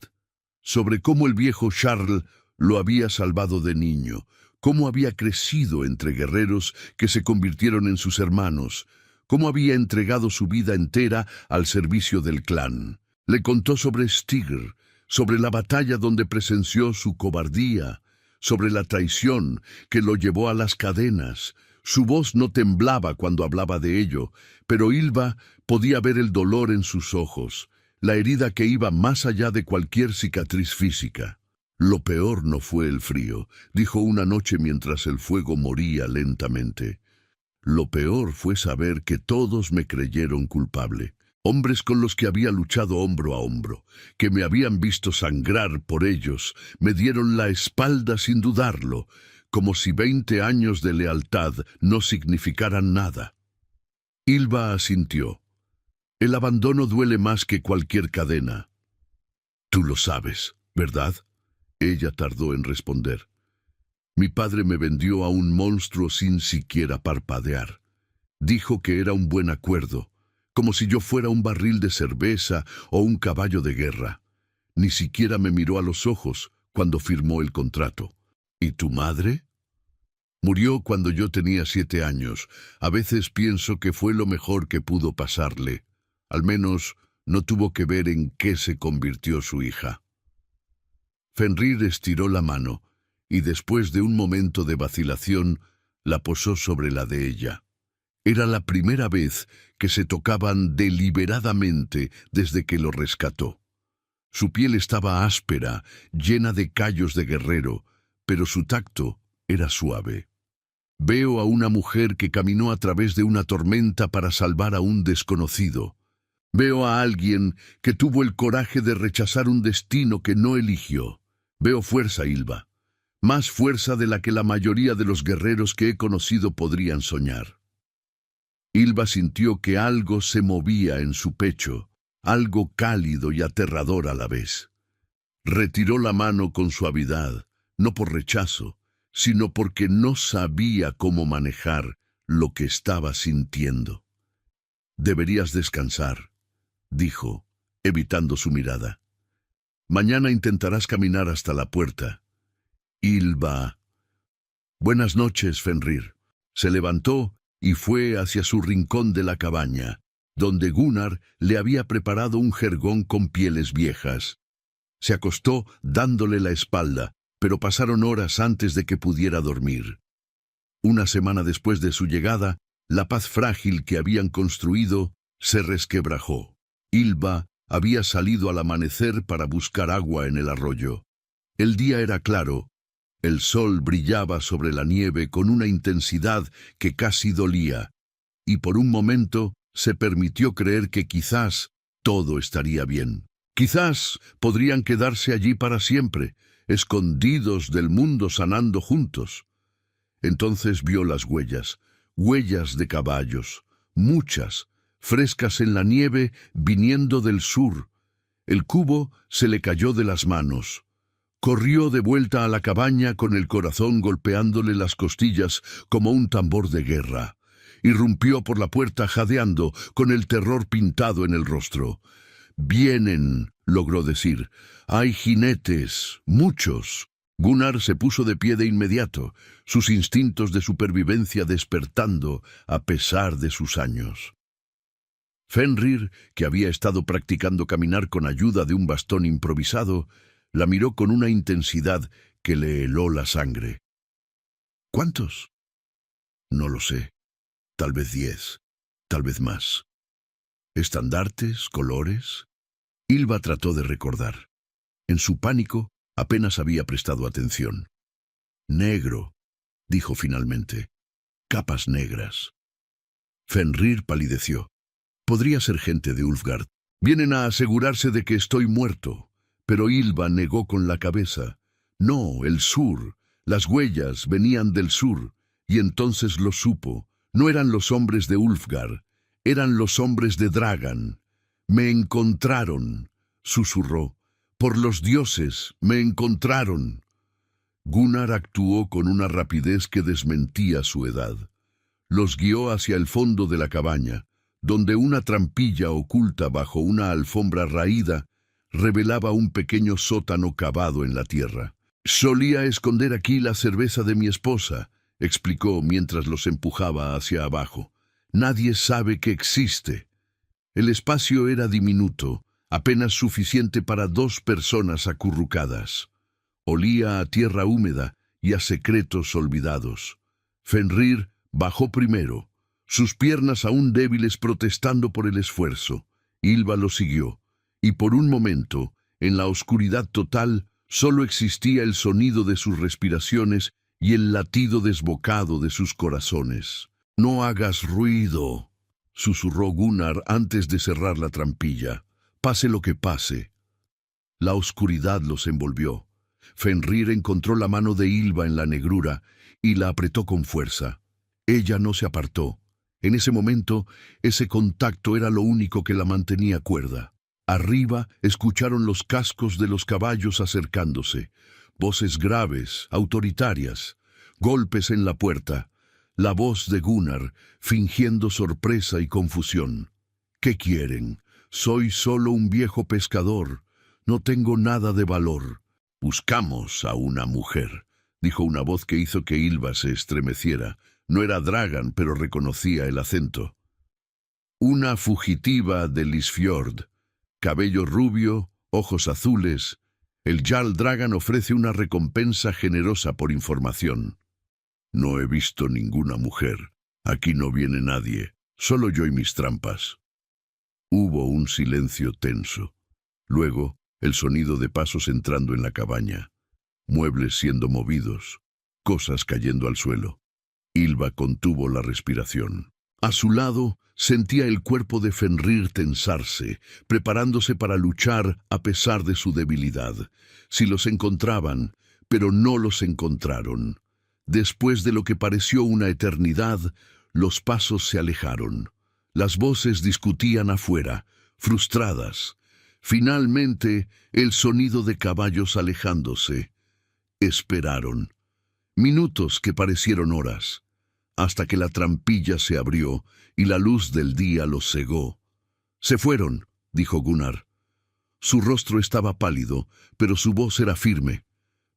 sobre cómo el viejo Jarl lo había salvado de niño, cómo había crecido entre guerreros que se convirtieron en sus hermanos, cómo había entregado su vida entera al servicio del clan. Le contó sobre Styr, sobre la batalla donde presenció su cobardía, sobre la traición que lo llevó a las cadenas. Su voz no temblaba cuando hablaba de ello, pero Ylva podía ver el dolor en sus ojos, la herida que iba más allá de cualquier cicatriz física. Lo peor no fue el frío, dijo una noche mientras el fuego moría lentamente. Lo peor fue saber que todos me creyeron culpable. Hombres con los que había luchado hombro a hombro, que me habían visto sangrar por ellos, me dieron la espalda sin dudarlo, como si 20 años de lealtad no significaran nada. Ylva asintió. El abandono duele más que cualquier cadena. Tú lo sabes, ¿verdad? Ella tardó en responder. Mi padre me vendió a un monstruo sin siquiera parpadear. Dijo que era un buen acuerdo, como si yo fuera un barril de cerveza o un caballo de guerra. Ni siquiera me miró a los ojos cuando firmó el contrato. ¿Y tu madre? Murió cuando yo tenía 7 años. A veces pienso que fue lo mejor que pudo pasarle. Al menos no tuvo que ver en qué se convirtió su hija. Fenrir estiró la mano y después de un momento de vacilación la posó sobre la de ella. Era la primera vez que se tocaban deliberadamente desde que lo rescató. Su piel estaba áspera, llena de callos de guerrero, pero su tacto era suave. Veo a una mujer que caminó a través de una tormenta para salvar a un desconocido. Veo a alguien que tuvo el coraje de rechazar un destino que no eligió. Veo fuerza, Ylva, más fuerza de la que la mayoría de los guerreros que he conocido podrían soñar. Ylva sintió que algo se movía en su pecho, algo cálido y aterrador a la vez. Retiró la mano con suavidad, no por rechazo, sino porque no sabía cómo manejar lo que estaba sintiendo. Deberías descansar, dijo, evitando su mirada. Mañana intentarás caminar hasta la puerta. Ylva. Buenas noches, Fenrir. Se levantó y fue hacia su rincón de la cabaña, donde Gunnar le había preparado un jergón con pieles viejas. Se acostó dándole la espalda, pero pasaron horas antes de que pudiera dormir. Una semana después de su llegada, la paz frágil que habían construido se resquebrajó. Ylva había salido al amanecer para buscar agua en el arroyo. El día era claro. El sol brillaba sobre la nieve con una intensidad que casi dolía, y por un momento se permitió creer que quizás todo estaría bien. Quizás podrían quedarse allí para siempre, escondidos del mundo sanando juntos. Entonces vio las huellas, huellas de caballos, muchas, frescas en la nieve viniendo del sur. El cubo se le cayó de las manos. Corrió de vuelta a la cabaña con el corazón golpeándole las costillas como un tambor de guerra. Irrumpió por la puerta jadeando, con el terror pintado en el rostro. «Vienen», logró decir. «Hay jinetes, muchos». Gunnar se puso de pie de inmediato, sus instintos de supervivencia despertando a pesar de sus años. Fenrir, que había estado practicando caminar con ayuda de un bastón improvisado, la miró con una intensidad que le heló la sangre. «¿Cuántos?» «No lo sé. Tal vez 10, tal vez más. ¿Estandartes? ¿Colores?» Ylva trató de recordar. En su pánico, apenas había prestado atención. «Negro», dijo finalmente. «Capas negras». Fenrir palideció. «Podría ser gente de Ulfgard. Vienen a asegurarse de que estoy muerto». Pero Ylva negó con la cabeza. «No, el sur. Las huellas venían del sur». Y entonces lo supo. No eran los hombres de Ulfgar. Eran los hombres de Dragan. Me encontraron. susurró. «Por los dioses, me encontraron». Gunnar actuó con una rapidez que desmentía su edad. Los guió hacia el fondo de la cabaña, donde una trampilla oculta bajo una alfombra raída revelaba un pequeño sótano cavado en la tierra. «Solía esconder aquí la cerveza de mi esposa», explicó mientras los empujaba hacia abajo. «Nadie sabe que existe». El espacio era diminuto, apenas suficiente para 2 personas acurrucadas. Olía a tierra húmeda y a secretos olvidados. Fenrir bajó primero, sus piernas aún débiles protestando por el esfuerzo. Ylva lo siguió, y por un momento, en la oscuridad total, solo existía el sonido de sus respiraciones y el latido desbocado de sus corazones. «No hagas ruido», susurró Gunnar antes de cerrar la trampilla. «Pase lo que pase». La oscuridad los envolvió. Fenrir encontró la mano de Ylva en la negrura y la apretó con fuerza. Ella no se apartó. En ese momento, ese contacto era lo único que la mantenía cuerda. Arriba escucharon los cascos de los caballos acercándose, voces graves, autoritarias, golpes en la puerta, la voz de Gunnar fingiendo sorpresa y confusión. «¿Qué quieren? Soy solo un viejo pescador. No tengo nada de valor». «Buscamos a una mujer», dijo una voz que hizo que Ylva se estremeciera. No era Dragan, pero reconocía el acento. «Una fugitiva de Lisfjord. Cabello rubio, ojos azules. El Jarl Dragan ofrece una recompensa generosa por información». «No he visto ninguna mujer. Aquí no viene nadie. Solo yo y mis trampas». Hubo un silencio tenso. Luego, el sonido de pasos entrando en la cabaña. Muebles siendo movidos. Cosas cayendo al suelo. Ylva contuvo la respiración. A su lado, sentía el cuerpo de Fenrir tensarse, preparándose para luchar a pesar de su debilidad. Si los encontraban, pero no los encontraron. Después de lo que pareció una eternidad, los pasos se alejaron. Las voces discutían afuera, frustradas. Finalmente, el sonido de caballos alejándose. Esperaron. Minutos que parecieron horas, hasta que la trampilla se abrió y la luz del día los cegó. «Se fueron», dijo Gunnar. Su rostro estaba pálido, pero su voz era firme.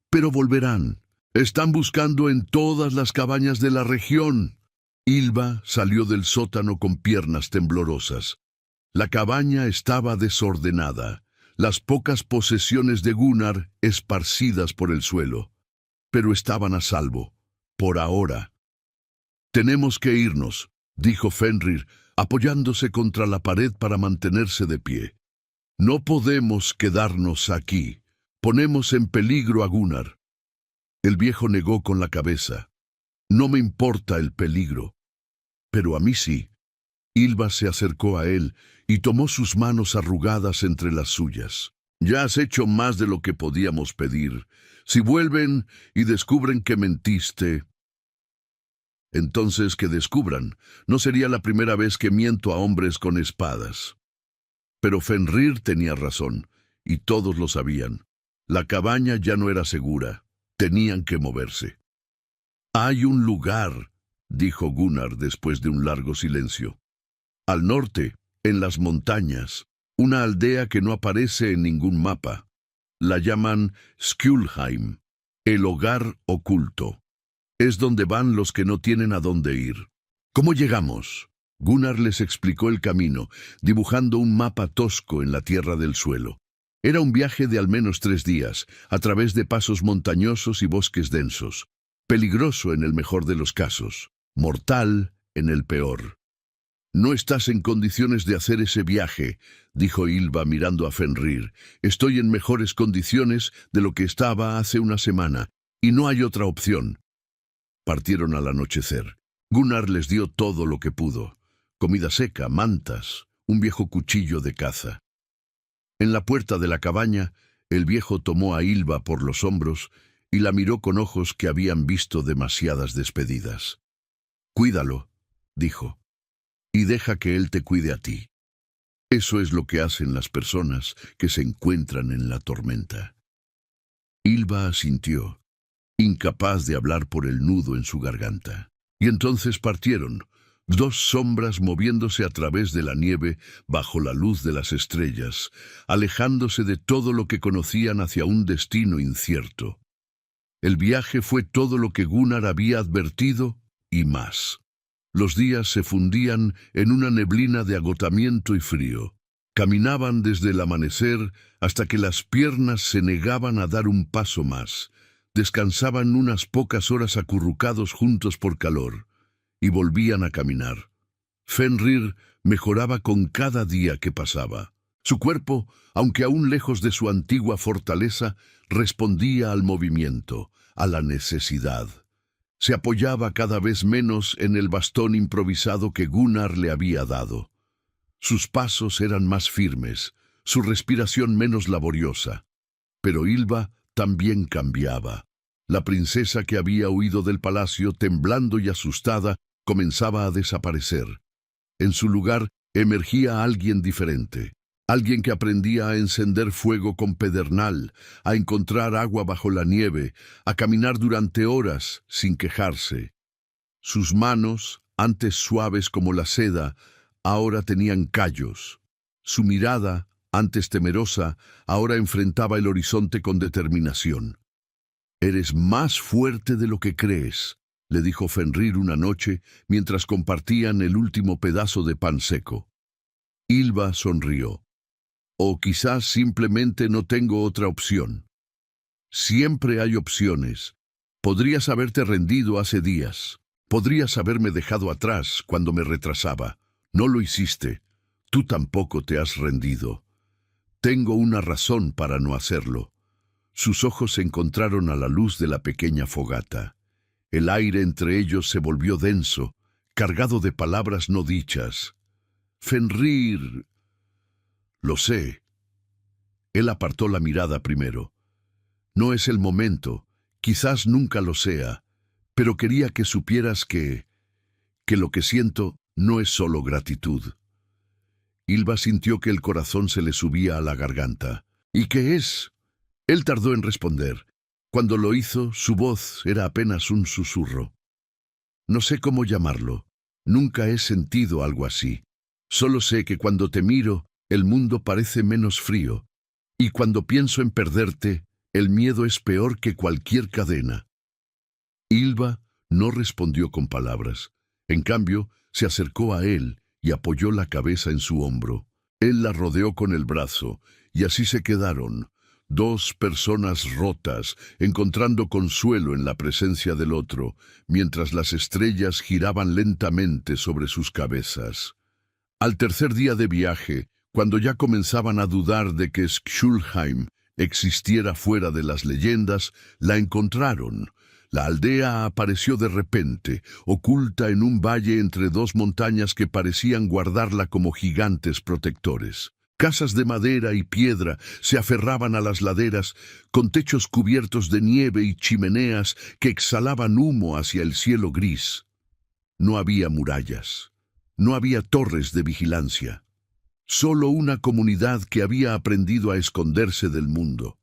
«Pero volverán. Están buscando en todas las cabañas de la región». Ylva salió del sótano con piernas temblorosas. La cabaña estaba desordenada, las pocas posesiones de Gunnar esparcidas por el suelo. Pero estaban a salvo, por ahora. «Tenemos que irnos», dijo Fenrir, apoyándose contra la pared para mantenerse de pie. «No podemos quedarnos aquí. Ponemos en peligro a Gunnar». El viejo negó con la cabeza. «No me importa el peligro». «Pero a mí sí». Ylva se acercó a él y tomó sus manos arrugadas entre las suyas. «Ya has hecho más de lo que podíamos pedir. Si vuelven y descubren que mentiste...» «Entonces que descubran. No sería la primera vez que miento a hombres con espadas». Pero Fenrir tenía razón, y todos lo sabían. La cabaña ya no era segura. Tenían que moverse. «Hay un lugar», dijo Gunnar después de un largo silencio. «Al norte, en las montañas, una aldea que no aparece en ningún mapa. La llaman Skjulheim, el hogar oculto. Es donde van los que no tienen a dónde ir». «¿Cómo llegamos?» Gunnar les explicó el camino, dibujando un mapa tosco en la tierra del suelo. Era un viaje de al menos 3 días, a través de pasos montañosos y bosques densos. Peligroso en el mejor de los casos, mortal en el peor. «No estás en condiciones de hacer ese viaje», dijo Ylva mirando a Fenrir. «Estoy en mejores condiciones de lo que estaba hace una semana, y no hay otra opción». Partieron al anochecer. Gunnar les dio todo lo que pudo. Comida seca, mantas, un viejo cuchillo de caza. En la puerta de la cabaña, el viejo tomó a Ylva por los hombros y la miró con ojos que habían visto demasiadas despedidas. «Cuídalo», dijo, «y deja que él te cuide a ti». Eso es lo que hacen las personas que se encuentran en la tormenta. Ylva asintió, incapaz de hablar por el nudo en su garganta. Y entonces partieron, dos sombras moviéndose a través de la nieve bajo la luz de las estrellas, alejándose de todo lo que conocían hacia un destino incierto. El viaje fue todo lo que Gunnar había advertido y más. Los días se fundían en una neblina de agotamiento y frío. Caminaban desde el amanecer hasta que las piernas se negaban a dar un paso más. Descansaban unas pocas horas acurrucados juntos por calor y volvían a caminar. Fenrir mejoraba con cada día que pasaba. Su cuerpo, aunque aún lejos de su antigua fortaleza, respondía al movimiento, a la necesidad. Se apoyaba cada vez menos en el bastón improvisado que Gunnar le había dado. Sus pasos eran más firmes, su respiración menos laboriosa. Pero Ylva también cambiaba. La princesa que había huido del palacio, temblando y asustada, comenzaba a desaparecer. En su lugar emergía alguien diferente. Alguien que aprendía a encender fuego con pedernal, a encontrar agua bajo la nieve, a caminar durante horas sin quejarse. Sus manos, antes suaves como la seda, ahora tenían callos. Su mirada, antes temerosa, ahora enfrentaba el horizonte con determinación. «Eres más fuerte de lo que crees», le dijo Fenrir una noche mientras compartían el último pedazo de pan seco. Ylva sonrió. «O quizás simplemente no tengo otra opción». «Siempre hay opciones. Podrías haberte rendido hace días. Podrías haberme dejado atrás cuando me retrasaba. No lo hiciste. Tú tampoco te has rendido. Tengo una razón para no hacerlo». Sus ojos se encontraron a la luz de la pequeña fogata. El aire entre ellos se volvió denso, cargado de palabras no dichas. «Fenrir». «Lo sé». Él apartó la mirada primero. «No es el momento, quizás nunca lo sea, pero quería que supieras que lo que siento no es solo gratitud». Ylva sintió que el corazón se le subía a la garganta. «¿Y qué es?». Él tardó en responder. Cuando lo hizo, su voz era apenas un susurro. «No sé cómo llamarlo. Nunca he sentido algo así. Solo sé que cuando te miro, el mundo parece menos frío. Y cuando pienso en perderte, el miedo es peor que cualquier cadena». Ylva no respondió con palabras. En cambio, se acercó a él y apoyó la cabeza en su hombro. Él la rodeó con el brazo, y así se quedaron, dos personas rotas, encontrando consuelo en la presencia del otro, mientras las estrellas giraban lentamente sobre sus cabezas. Al tercer día de viaje, cuando ya comenzaban a dudar de que Skjulheim existiera fuera de las leyendas, la encontraron. La aldea apareció de repente, oculta en un valle entre dos montañas que parecían guardarla como gigantes protectores. Casas de madera y piedra se aferraban a las laderas, con techos cubiertos de nieve y chimeneas que exhalaban humo hacia el cielo gris. No había murallas, no había torres de vigilancia, solo una comunidad que había aprendido a esconderse del mundo.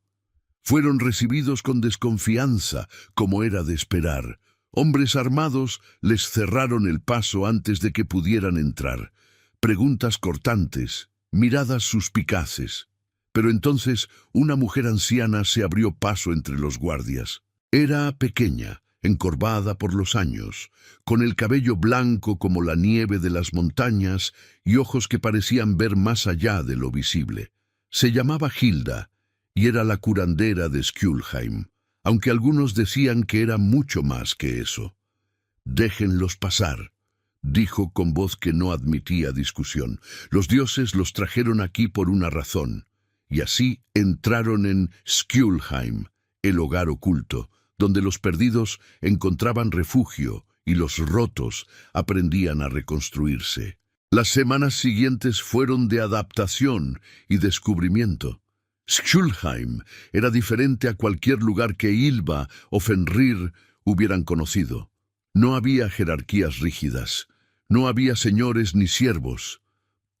Fueron recibidos con desconfianza, como era de esperar. Hombres armados les cerraron el paso antes de que pudieran entrar. Preguntas cortantes, miradas suspicaces. Pero entonces una mujer anciana se abrió paso entre los guardias. Era pequeña, encorvada por los años, con el cabello blanco como la nieve de las montañas y ojos que parecían ver más allá de lo visible. Se llamaba Hilda y era la curandera de Skjulheim, aunque algunos decían que era mucho más que eso. «Déjenlos pasar», dijo con voz que no admitía discusión. «Los dioses los trajeron aquí por una razón». Y así entraron en Skjulheim, el hogar oculto, donde los perdidos encontraban refugio y los rotos aprendían a reconstruirse. Las semanas siguientes fueron de adaptación y descubrimiento. Skjulheim era diferente a cualquier lugar que Ylva o Fenrir hubieran conocido. No había jerarquías rígidas, no había señores ni siervos.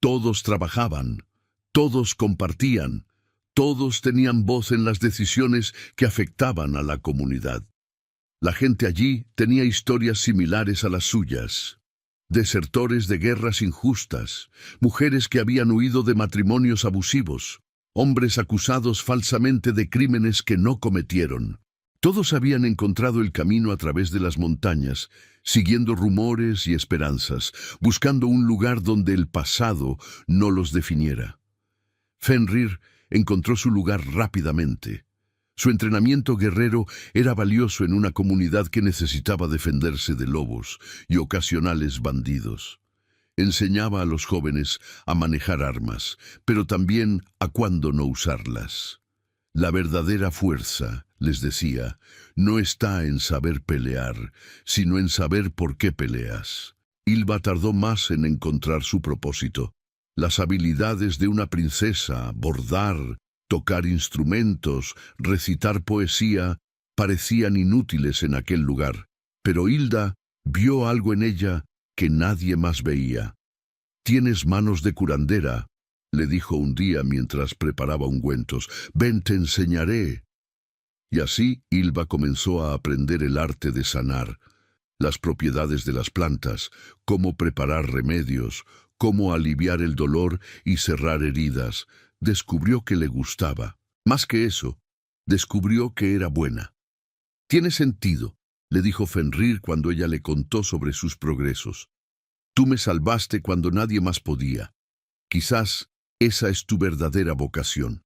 Todos trabajaban, todos compartían, todos tenían voz en las decisiones que afectaban a la comunidad. La gente allí tenía historias similares a las suyas. Desertores de guerras injustas, mujeres que habían huido de matrimonios abusivos, hombres acusados falsamente de crímenes que no cometieron. Todos habían encontrado el camino a través de las montañas, siguiendo rumores y esperanzas, buscando un lugar donde el pasado no los definiera. Fenrir encontró su lugar rápidamente. Su entrenamiento guerrero era valioso en una comunidad que necesitaba defenderse de lobos y ocasionales bandidos. Enseñaba a los jóvenes a manejar armas, pero también a cuándo no usarlas. La verdadera fuerza, les decía, no está en saber pelear, sino en saber por qué peleas. Ylva tardó más en encontrar su propósito. Las habilidades de una princesa, bordar, tocar instrumentos, recitar poesía, parecían inútiles en aquel lugar, pero Hilda vio algo en ella que nadie más veía. «Tienes manos de curandera», le dijo un día mientras preparaba ungüentos. «Ven, te enseñaré». Y así Ylva comenzó a aprender el arte de sanar, las propiedades de las plantas, cómo preparar remedios, cómo aliviar el dolor y cerrar heridas. Descubrió que le gustaba. Más que eso, descubrió que era buena. «Tiene sentido», le dijo Fenrir cuando ella le contó sobre sus progresos. «Tú me salvaste cuando nadie más podía. Quizás esa es tu verdadera vocación».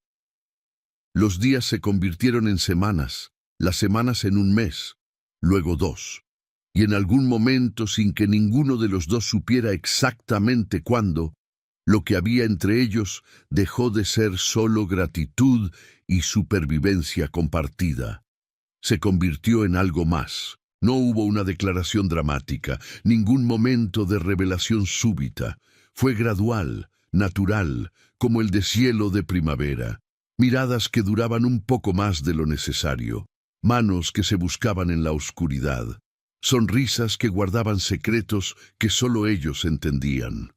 Los días se convirtieron en semanas, las semanas en un mes, luego 2. Y en algún momento, sin que ninguno de los dos supiera exactamente cuándo, lo que había entre ellos dejó de ser solo gratitud y supervivencia compartida. Se convirtió en algo más. No hubo una declaración dramática, ningún momento de revelación súbita. Fue gradual, natural, como el deshielo de primavera. Miradas que duraban un poco más de lo necesario. Manos que se buscaban en la oscuridad. Sonrisas que guardaban secretos que solo ellos entendían.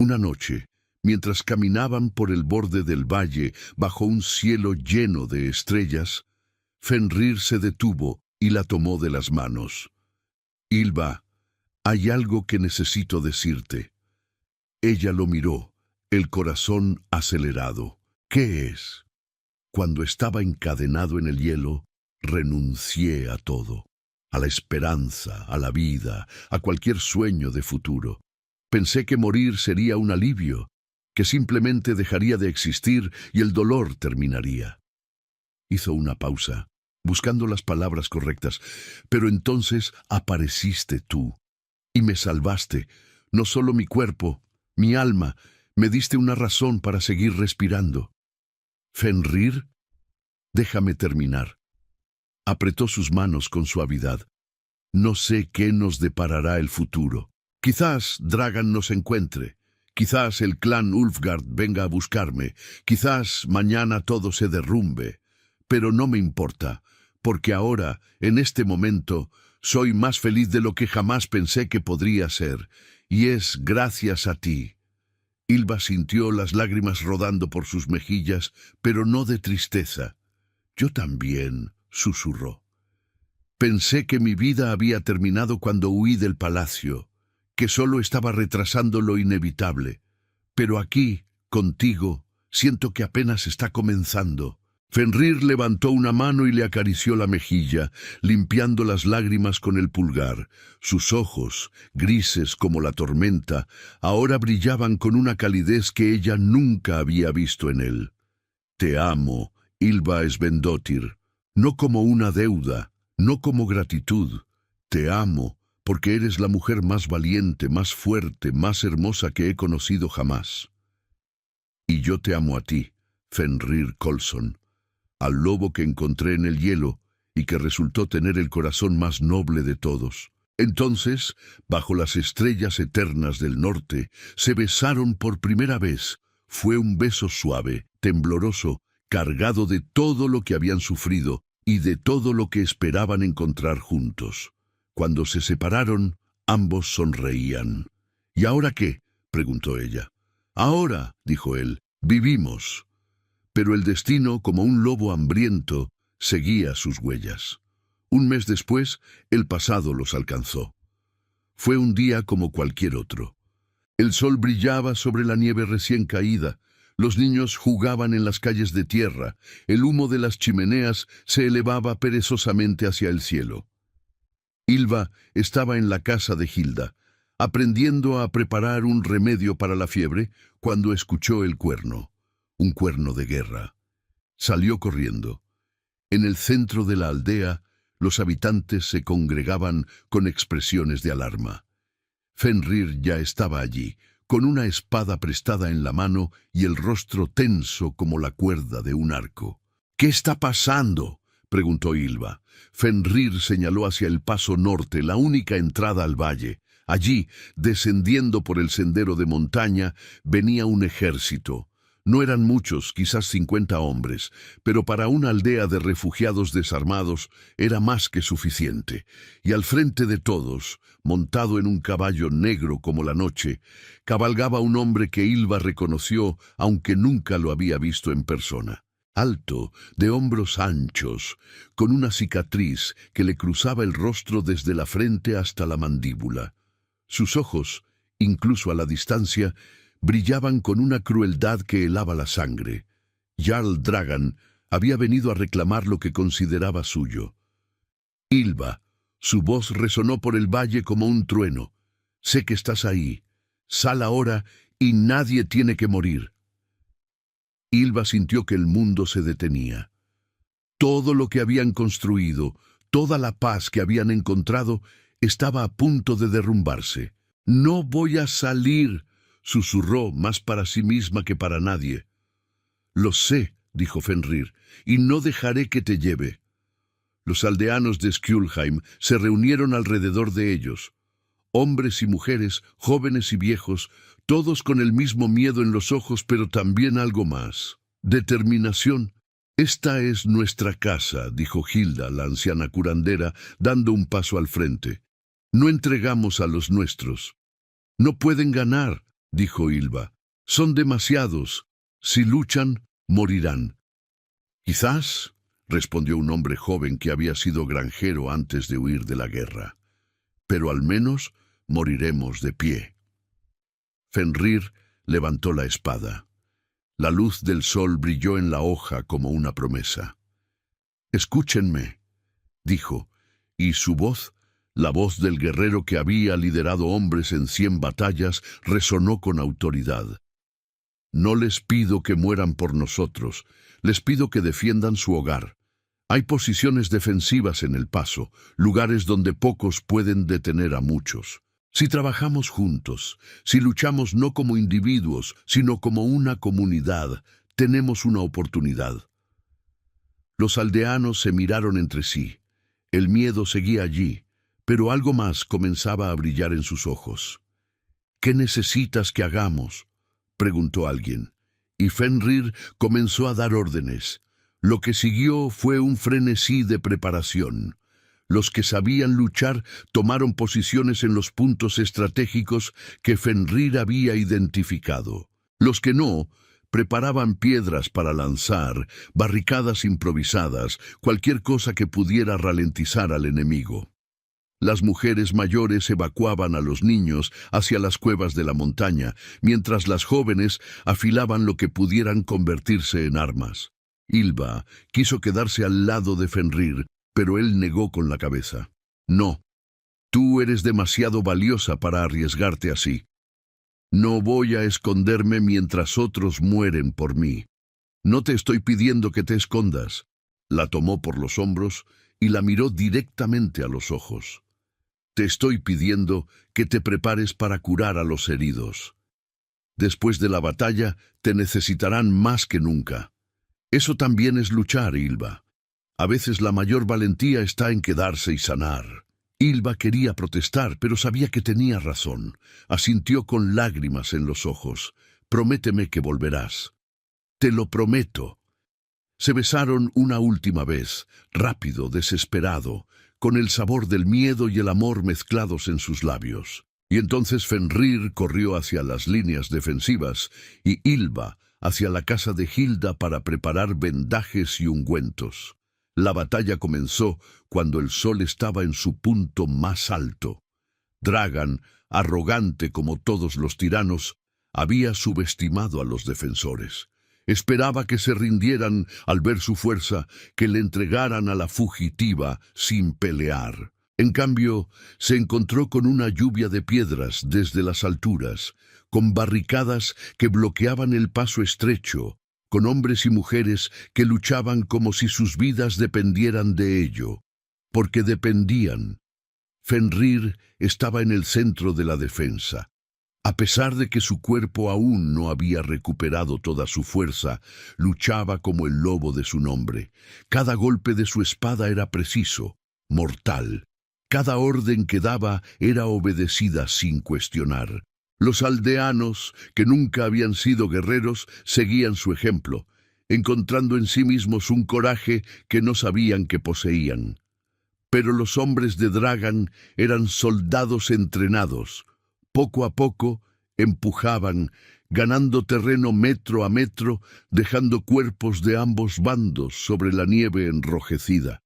Una noche, mientras caminaban por el borde del valle bajo un cielo lleno de estrellas, Fenrir se detuvo y la tomó de las manos. «Ylva, hay algo que necesito decirte». Ella lo miró, el corazón acelerado. «¿Qué es?» «Cuando estaba encadenado en el hielo, renuncié a todo, a la esperanza, a la vida, a cualquier sueño de futuro. Pensé que morir sería un alivio, que simplemente dejaría de existir y el dolor terminaría». Hizo una pausa, buscando las palabras correctas. «Pero entonces apareciste tú, y me salvaste, no solo mi cuerpo, mi alma, me diste una razón para seguir respirando». «Fenrir, déjame terminar». Apretó sus manos con suavidad. «No sé qué nos deparará el futuro. Quizás Dragan nos encuentre, quizás el clan Ulfgard venga a buscarme, quizás mañana todo se derrumbe, pero no me importa, porque ahora, en este momento, soy más feliz de lo que jamás pensé que podría ser, y es gracias a ti». Ylva sintió las lágrimas rodando por sus mejillas, pero no de tristeza. «Yo también», susurró. «Pensé que mi vida había terminado cuando huí del palacio, que solo estaba retrasando lo inevitable. Pero aquí, contigo, siento que apenas está comenzando». Fenrir levantó una mano y le acarició la mejilla, limpiando las lágrimas con el pulgar. Sus ojos, grises como la tormenta, ahora brillaban con una calidez que ella nunca había visto en él. «Te amo, Ylva Svendóttir, no como una deuda, no como gratitud. Te amo porque eres la mujer más valiente, más fuerte, más hermosa que he conocido jamás. Y yo te amo a ti, Fenrir Coulson, al lobo que encontré en el hielo y que resultó tener el corazón más noble de todos». Entonces, bajo las estrellas eternas del norte, se besaron por primera vez. Fue un beso suave, tembloroso, cargado de todo lo que habían sufrido y de todo lo que esperaban encontrar juntos. Cuando se separaron, ambos sonreían. «¿Y ahora qué?», preguntó ella. Ahora, dijo él, vivimos. Pero el destino, como un lobo hambriento, seguía sus huellas. Un mes después, el pasado los alcanzó. Fue un día como cualquier otro. El sol brillaba sobre la nieve recién caída, los niños jugaban en las calles de tierra, el humo de las chimeneas se elevaba perezosamente hacia el cielo. Ylva estaba en la casa de Hilda, aprendiendo a preparar un remedio para la fiebre, cuando escuchó el cuerno, un cuerno de guerra. Salió corriendo. En el centro de la aldea, los habitantes se congregaban con expresiones de alarma. Fenrir ya estaba allí, con una espada prestada en la mano y el rostro tenso como la cuerda de un arco. «¿Qué está pasando?», preguntó Ylva. Fenrir señaló hacia el paso norte, la única entrada al valle. Allí, descendiendo por el sendero de montaña, venía un ejército. No eran muchos, quizás 50 hombres, pero para una aldea de refugiados desarmados era más que suficiente. Y al frente de todos, montado en un caballo negro como la noche, cabalgaba un hombre que Ylva reconoció, aunque nunca lo había visto en persona. Alto, de hombros anchos, con una cicatriz que le cruzaba el rostro desde la frente hasta la mandíbula. Sus ojos, incluso a la distancia, brillaban con una crueldad que helaba la sangre. Jarl Dragan había venido a reclamar lo que consideraba suyo. «Ylva», su voz resonó por el valle como un trueno. «Sé que estás ahí. Sal ahora y nadie tiene que morir». Ylva sintió que el mundo se detenía. Todo lo que habían construido, toda la paz que habían encontrado, estaba a punto de derrumbarse. «No voy a salir», susurró, más para sí misma que para nadie. «Lo sé», dijo Fenrir, «y no dejaré que te lleve». Los aldeanos de Skjulheim se reunieron alrededor de ellos. Hombres y mujeres, jóvenes y viejos, todos con el mismo miedo en los ojos, pero también algo más. Determinación. «Esta es nuestra casa», dijo Hilda, la anciana curandera, dando un paso al frente. «No entregamos a los nuestros». «No pueden ganar», dijo Ylva. «Son demasiados. Si luchan, morirán». «Quizás», respondió un hombre joven que había sido granjero antes de huir de la guerra, «pero al menos moriremos de pie». Fenrir levantó la espada. La luz del sol brilló en la hoja como una promesa. «Escúchenme», dijo, y su voz, la voz del guerrero que había liderado hombres en 100 batallas, resonó con autoridad. «No les pido que mueran por nosotros, les pido que defiendan su hogar. Hay posiciones defensivas en el paso, lugares donde pocos pueden detener a muchos. Si trabajamos juntos, si luchamos no como individuos, sino como una comunidad, tenemos una oportunidad». Los aldeanos se miraron entre sí. El miedo seguía allí, pero algo más comenzaba a brillar en sus ojos. «¿Qué necesitas que hagamos?», preguntó alguien, y Fenrir comenzó a dar órdenes. Lo que siguió fue un frenesí de preparación. Los que sabían luchar tomaron posiciones en los puntos estratégicos que Fenrir había identificado. Los que no, preparaban piedras para lanzar, barricadas improvisadas, cualquier cosa que pudiera ralentizar al enemigo. Las mujeres mayores evacuaban a los niños hacia las cuevas de la montaña, mientras las jóvenes afilaban lo que pudieran convertirse en armas. Ylva quiso quedarse al lado de Fenrir, pero él negó con la cabeza. «No, tú eres demasiado valiosa para arriesgarte así. No voy a esconderme mientras otros mueren por mí. No te estoy pidiendo que te escondas». La tomó por los hombros y la miró directamente a los ojos. «Te estoy pidiendo que te prepares para curar a los heridos. Después de la batalla te necesitarán más que nunca. Eso también es luchar, Ylva. A veces la mayor valentía está en quedarse y sanar». Ylva quería protestar, pero sabía que tenía razón. Asintió con lágrimas en los ojos. «Prométeme que volverás». «Te lo prometo». Se besaron una última vez, rápido, desesperado, con el sabor del miedo y el amor mezclados en sus labios. Y entonces Fenrir corrió hacia las líneas defensivas y Ylva hacia la casa de Hilda para preparar vendajes y ungüentos. La batalla comenzó cuando el sol estaba en su punto más alto. Dragan, arrogante como todos los tiranos, había subestimado a los defensores. Esperaba que se rindieran al ver su fuerza, que le entregaran a la fugitiva sin pelear. En cambio, se encontró con una lluvia de piedras desde las alturas, con barricadas que bloqueaban el paso estrecho, con hombres y mujeres que luchaban como si sus vidas dependieran de ello, porque dependían. Fenrir estaba en el centro de la defensa. A pesar de que su cuerpo aún no había recuperado toda su fuerza, luchaba como el lobo de su nombre. Cada golpe de su espada era preciso, mortal. Cada orden que daba era obedecida sin cuestionar. Los aldeanos, que nunca habían sido guerreros, seguían su ejemplo, encontrando en sí mismos un coraje que no sabían que poseían. Pero los hombres de Dragan eran soldados entrenados. Poco a poco empujaban, ganando terreno metro a metro, dejando cuerpos de ambos bandos sobre la nieve enrojecida.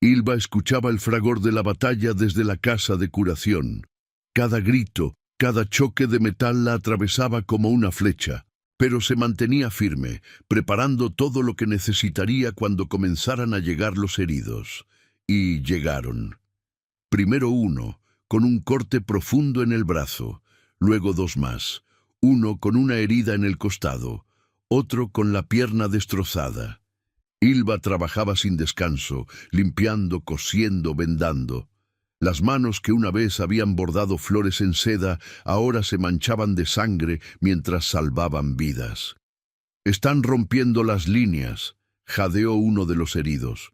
Ylva escuchaba el fragor de la batalla desde la casa de curación. Cada grito, cada choque de metal la atravesaba como una flecha, pero se mantenía firme, preparando todo lo que necesitaría cuando comenzaran a llegar los heridos. Y llegaron. Primero uno, con un corte profundo en el brazo, luego dos más, uno con una herida en el costado, otro con la pierna destrozada. Ylva trabajaba sin descanso, limpiando, cosiendo, vendando. Las manos que una vez habían bordado flores en seda, ahora se manchaban de sangre mientras salvaban vidas. «Están rompiendo las líneas», jadeó uno de los heridos.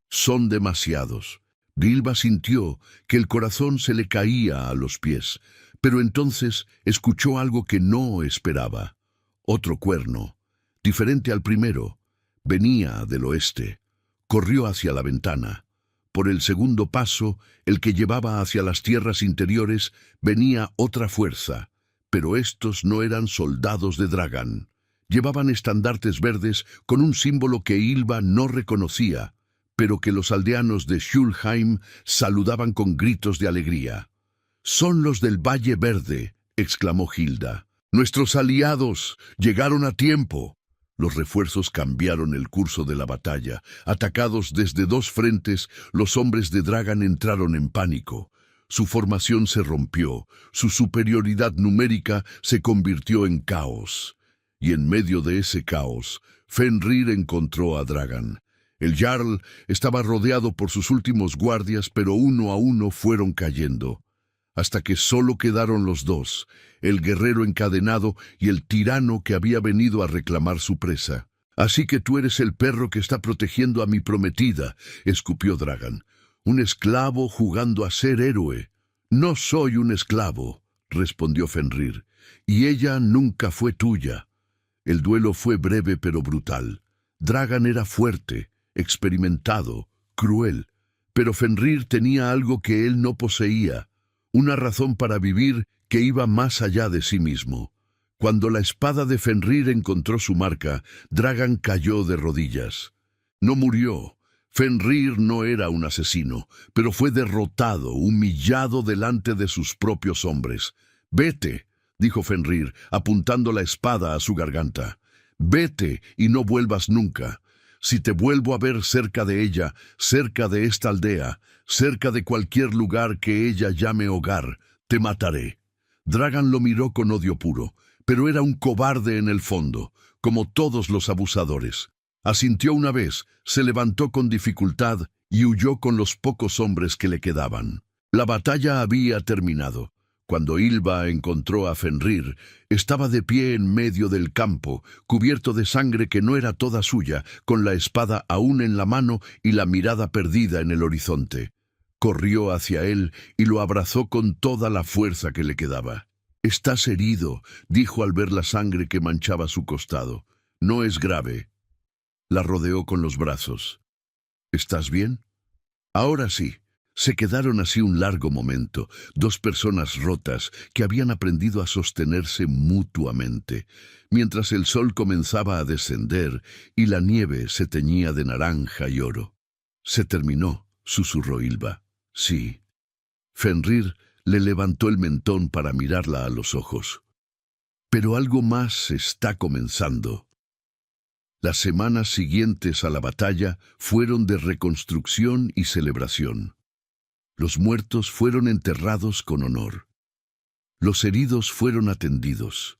«Son demasiados». Ylva sintió que el corazón se le caía a los pies, pero entonces escuchó algo que no esperaba. Otro cuerno, diferente al primero, venía del oeste. Corrió hacia la ventana. Por el segundo paso, el que llevaba hacia las tierras interiores, venía otra fuerza, pero estos no eran soldados de Dragan. Llevaban estandartes verdes con un símbolo que Ylva no reconocía, pero que los aldeanos de Schulheim saludaban con gritos de alegría. «Son los del Valle Verde», exclamó Hilda. «Nuestros aliados llegaron a tiempo». Los refuerzos cambiaron el curso de la batalla. Atacados desde dos frentes, los hombres de Dragan entraron en pánico. Su formación se rompió, su superioridad numérica se convirtió en caos. Y en medio de ese caos, Fenrir encontró a Dragan. El Jarl estaba rodeado por sus últimos guardias, pero uno a uno fueron cayendo, hasta que solo quedaron los dos, el guerrero encadenado y el tirano que había venido a reclamar su presa. «Así que tú eres el perro que está protegiendo a mi prometida», escupió Dragan. «Un esclavo jugando a ser héroe». «No soy un esclavo», respondió Fenrir, «y ella nunca fue tuya». El duelo fue breve pero brutal. Dragan era fuerte, experimentado, cruel, pero Fenrir tenía algo que él no poseía, una razón para vivir que iba más allá de sí mismo. Cuando la espada de Fenrir encontró su marca, Dragan cayó de rodillas. No murió. Fenrir no era un asesino, pero fue derrotado, humillado delante de sus propios hombres. «Vete», dijo Fenrir, apuntando la espada a su garganta. «Vete y no vuelvas nunca. Si te vuelvo a ver cerca de ella, cerca de esta aldea, cerca de cualquier lugar que ella llame hogar, te mataré». Dragan lo miró con odio puro, pero era un cobarde en el fondo, como todos los abusadores. Asintió una vez, se levantó con dificultad y huyó con los pocos hombres que le quedaban. La batalla había terminado. Cuando Ylva encontró a Fenrir, estaba de pie en medio del campo, cubierto de sangre que no era toda suya, con la espada aún en la mano y la mirada perdida en el horizonte. Corrió hacia él y lo abrazó con toda la fuerza que le quedaba. «Estás herido», dijo al ver la sangre que manchaba su costado. «No es grave». La rodeó con los brazos. «¿Estás bien?» «Ahora sí», Se quedaron así un largo momento, dos personas rotas que habían aprendido a sostenerse mutuamente, mientras el sol comenzaba a descender y la nieve se teñía de naranja y oro. «Se terminó», susurró Ylva. «Sí». Fenrir le levantó el mentón para mirarla a los ojos. «Pero algo más está comenzando». Las semanas siguientes a la batalla fueron de reconstrucción y celebración. Los muertos fueron enterrados con honor. Los heridos fueron atendidos.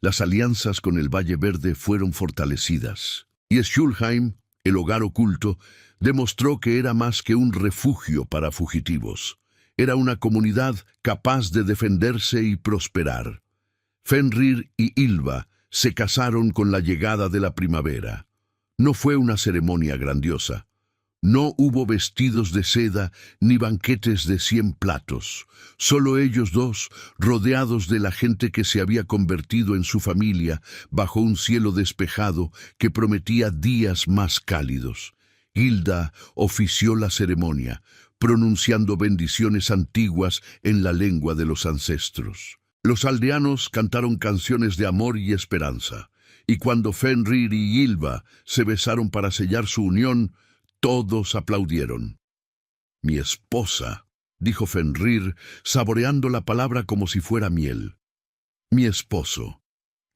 Las alianzas con el Valle Verde fueron fortalecidas. Y Skjoldheim, el hogar oculto, demostró que era más que un refugio para fugitivos. Era una comunidad capaz de defenderse y prosperar. Fenrir y Ylva se casaron con la llegada de la primavera. No fue una ceremonia grandiosa. No hubo vestidos de seda ni banquetes de 100 platos. Solo ellos dos, rodeados de la gente que se había convertido en su familia, bajo un cielo despejado que prometía días más cálidos. Hilda ofició la ceremonia, pronunciando bendiciones antiguas en la lengua de los ancestros. Los aldeanos cantaron canciones de amor y esperanza, y cuando Fenrir y Ylva se besaron para sellar su unión, todos aplaudieron. «Mi esposa», dijo Fenrir, saboreando la palabra como si fuera miel. «Mi esposo»,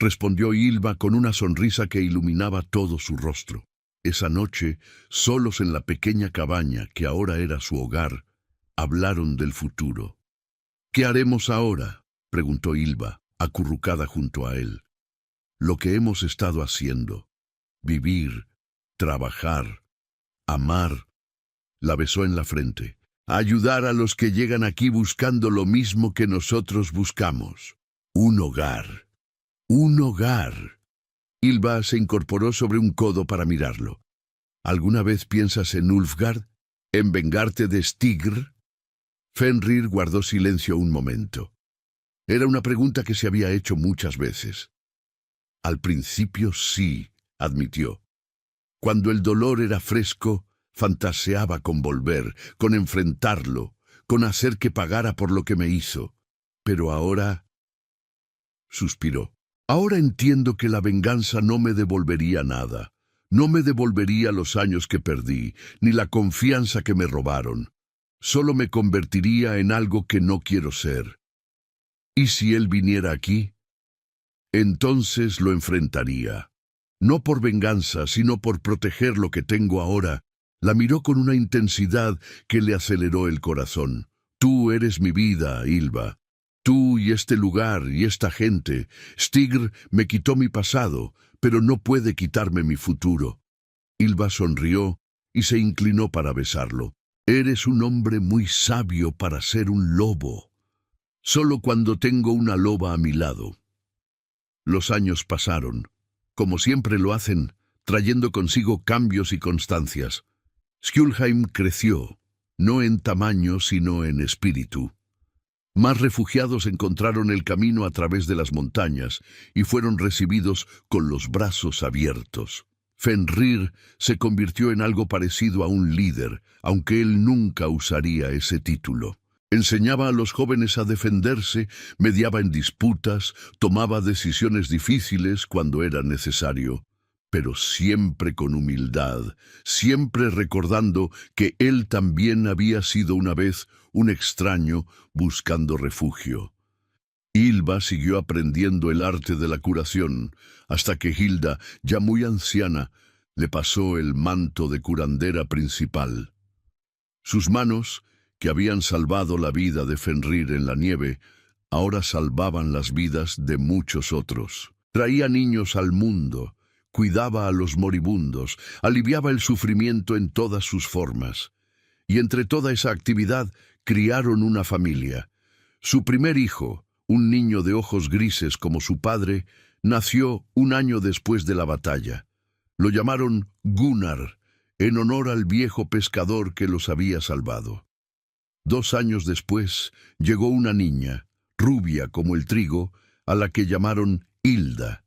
respondió Ylva con una sonrisa que iluminaba todo su rostro. Esa noche, solos en la pequeña cabaña que ahora era su hogar, hablaron del futuro. «¿Qué haremos ahora?», preguntó Ylva, acurrucada junto a él. «Lo que hemos estado haciendo. Vivir, trabajar, amar». La besó en la frente. «Ayudar a los que llegan aquí buscando lo mismo que nosotros buscamos. Un hogar. Un hogar». Ylva se incorporó sobre un codo para mirarlo. «¿Alguna vez piensas en Ulfgard? ¿En vengarte de Stigr?» Fenrir guardó silencio un momento. Era una pregunta que se había hecho muchas veces. «Al principio sí», admitió. «Cuando el dolor era fresco, fantaseaba con volver, con enfrentarlo, con hacer que pagara por lo que me hizo. Pero ahora…» Suspiró. «Ahora entiendo que la venganza no me devolvería nada. No me devolvería los años que perdí, ni la confianza que me robaron. Solo me convertiría en algo que no quiero ser. ¿Y si él viniera aquí? Entonces lo enfrentaría. No por venganza, sino por proteger lo que tengo ahora». La miró con una intensidad que le aceleró el corazón. «Tú eres mi vida, Ylva. Tú y este lugar y esta gente. Stigr me quitó mi pasado, pero no puede quitarme mi futuro». Ylva sonrió y se inclinó para besarlo. «Eres un hombre muy sabio para ser un lobo. Solo cuando tengo una loba a mi lado». Los años pasaron, como siempre lo hacen, trayendo consigo cambios y constancias. Skjoldheim creció, no en tamaño sino en espíritu. Más refugiados encontraron el camino a través de las montañas y fueron recibidos con los brazos abiertos. Fenrir se convirtió en algo parecido a un líder, aunque él nunca usaría ese título. Enseñaba a los jóvenes a defenderse, mediaba en disputas, tomaba decisiones difíciles cuando era necesario, pero siempre con humildad, siempre recordando que él también había sido una vez un extraño buscando refugio. Ylva siguió aprendiendo el arte de la curación, hasta que Hilda, ya muy anciana, le pasó el manto de curandera principal. Sus manos, que habían salvado la vida de Fenrir en la nieve, ahora salvaban las vidas de muchos otros. Traía niños al mundo, cuidaba a los moribundos, aliviaba el sufrimiento en todas sus formas. Y entre toda esa actividad criaron una familia. Su primer hijo, un niño de ojos grises como su padre, nació un año después de la batalla. Lo llamaron Gunnar, en honor al viejo pescador que los había salvado. 2 años después llegó una niña, rubia como el trigo, a la que llamaron Hilda.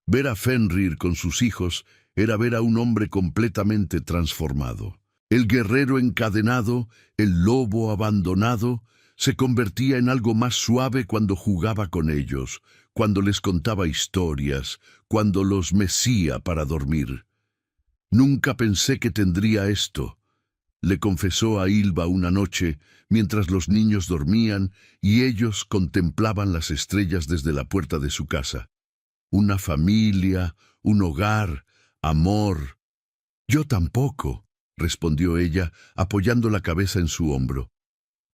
Ver a Fenrir con sus hijos era ver a un hombre completamente transformado. El guerrero encadenado, el lobo abandonado, se convertía en algo más suave cuando jugaba con ellos, cuando les contaba historias, cuando los mecía para dormir. Nunca pensé que tendría esto, le confesó a Ylva una noche, mientras los niños dormían y ellos contemplaban las estrellas desde la puerta de su casa. Una familia, un hogar, amor. Yo tampoco, respondió ella, apoyando la cabeza en su hombro.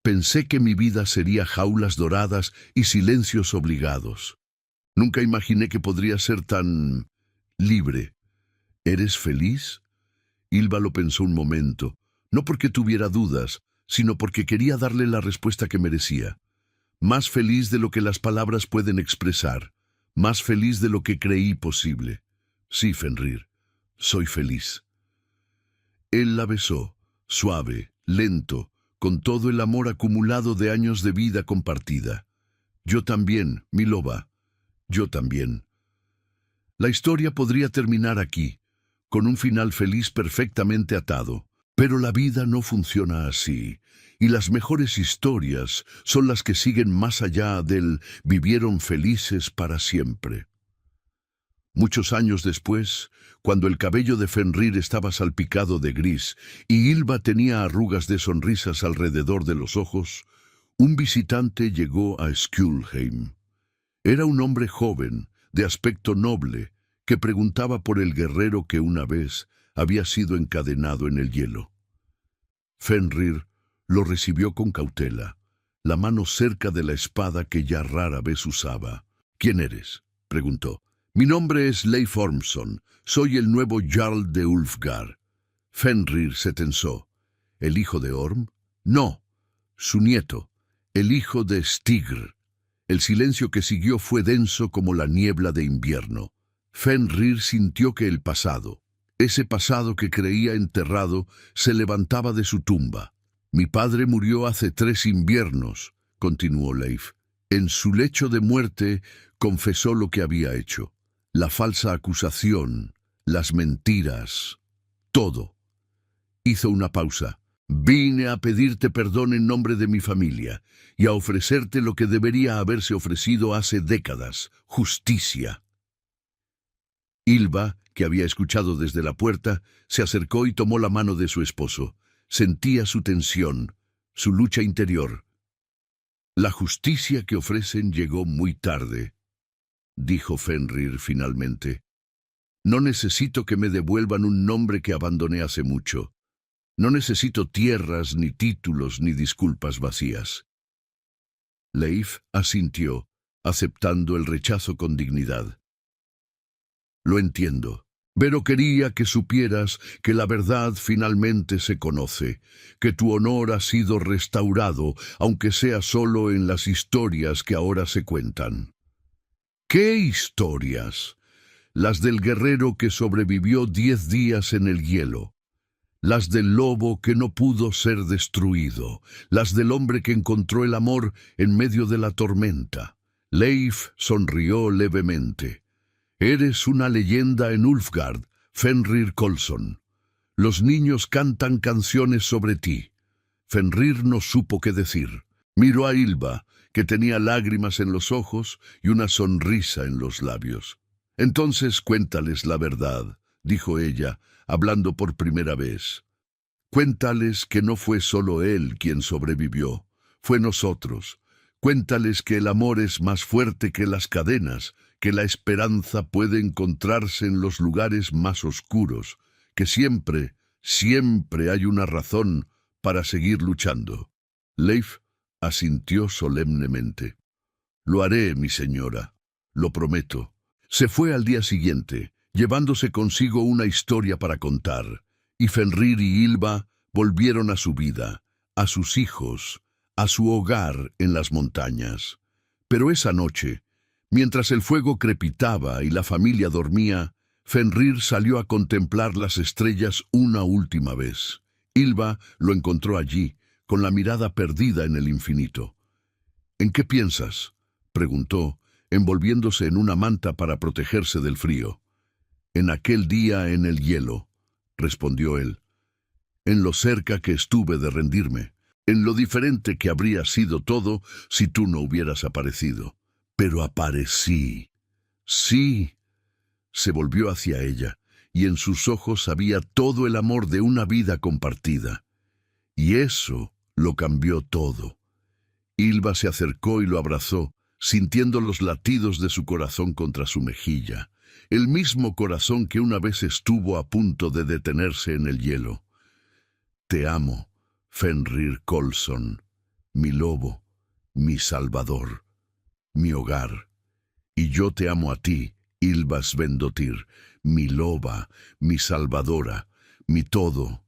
Pensé que mi vida sería jaulas doradas y silencios obligados. Nunca imaginé que podría ser tan libre. ¿Eres feliz? Ylva lo pensó un momento, no porque tuviera dudas, sino porque quería darle la respuesta que merecía. Más feliz de lo que las palabras pueden expresar, más feliz de lo que creí posible. Sí, Fenrir, soy feliz. Él la besó, suave, lento, con todo el amor acumulado de años de vida compartida. Yo también, mi loba, yo también. La historia podría terminar aquí, con un final feliz perfectamente atado, pero la vida no funciona así, y las mejores historias son las que siguen más allá del vivieron felices para siempre. Muchos años después, cuando el cabello de Fenrir estaba salpicado de gris y Ylva tenía arrugas de sonrisas alrededor de los ojos, un visitante llegó a Skjolheim. Era un hombre joven, de aspecto noble, que preguntaba por el guerrero que una vez había sido encadenado en el hielo. Fenrir lo recibió con cautela, la mano cerca de la espada que ya rara vez usaba. «¿Quién eres?», preguntó. «Mi nombre es Leif Ormsson. Soy el nuevo Jarl de Ulfgar». Fenrir se tensó. ¿El hijo de Orm? No, su nieto, el hijo de Stigr. El silencio que siguió fue denso como la niebla de invierno. Fenrir sintió que el pasado, ese pasado que creía enterrado, se levantaba de su tumba. «Mi padre murió hace 3 inviernos», continuó Leif. «En su lecho de muerte confesó lo que había hecho. La falsa acusación, las mentiras, todo». Hizo una pausa. «Vine a pedirte perdón en nombre de mi familia y a ofrecerte lo que debería haberse ofrecido hace décadas, justicia». Ylva, que había escuchado desde la puerta, se acercó y tomó la mano de su esposo. Sentía su tensión, su lucha interior. «La justicia que ofrecen llegó muy tarde», dijo Fenrir finalmente. «No necesito que me devuelvan un nombre que abandoné hace mucho. No necesito tierras, ni títulos, ni disculpas vacías». Leif asintió, aceptando el rechazo con dignidad. «Lo entiendo. Pero quería que supieras que la verdad finalmente se conoce, que tu honor ha sido restaurado, aunque sea solo en las historias que ahora se cuentan». «¿Qué historias?». «Las del guerrero que sobrevivió 10 días en el hielo. Las del lobo que no pudo ser destruido. Las del hombre que encontró el amor en medio de la tormenta». Leif sonrió levemente. «Eres una leyenda en Ulfgard, Fenrir Coulson. Los niños cantan canciones sobre ti». Fenrir no supo qué decir. Miró a Ylva, que tenía lágrimas en los ojos y una sonrisa en los labios. «Entonces cuéntales la verdad», dijo ella, hablando por primera vez. «Cuéntales que no fue solo él quien sobrevivió, fue nosotros. Cuéntales que el amor es más fuerte que las cadenas, que la esperanza puede encontrarse en los lugares más oscuros, que siempre, siempre hay una razón para seguir luchando». Leif asintió solemnemente. «Lo haré, mi señora, lo prometo». Se fue al día siguiente, llevándose consigo una historia para contar, y Fenrir y Ylva volvieron a su vida, a sus hijos, a su hogar en las montañas. Pero esa noche, mientras el fuego crepitaba y la familia dormía, Fenrir salió a contemplar las estrellas una última vez. Ylva lo encontró allí, con la mirada perdida en el infinito. «¿En qué piensas?», preguntó, envolviéndose en una manta para protegerse del frío. «En aquel día en el hielo», respondió él. en lo cerca que estuve de rendirme, en lo diferente que habría sido todo si tú no hubieras aparecido. Pero aparecí. Sí. Se volvió hacia ella, y en sus ojos había todo el amor de una vida compartida. Y eso lo cambió todo. Ylva se acercó y lo abrazó, sintiendo los latidos de su corazón contra su mejilla, el mismo corazón que una vez estuvo a punto de detenerse en el hielo. Te amo, Fenrir Coulson, mi lobo, mi salvador, mi hogar. Y yo te amo a ti, Ylva Svendotir, mi loba, mi salvadora, mi todo.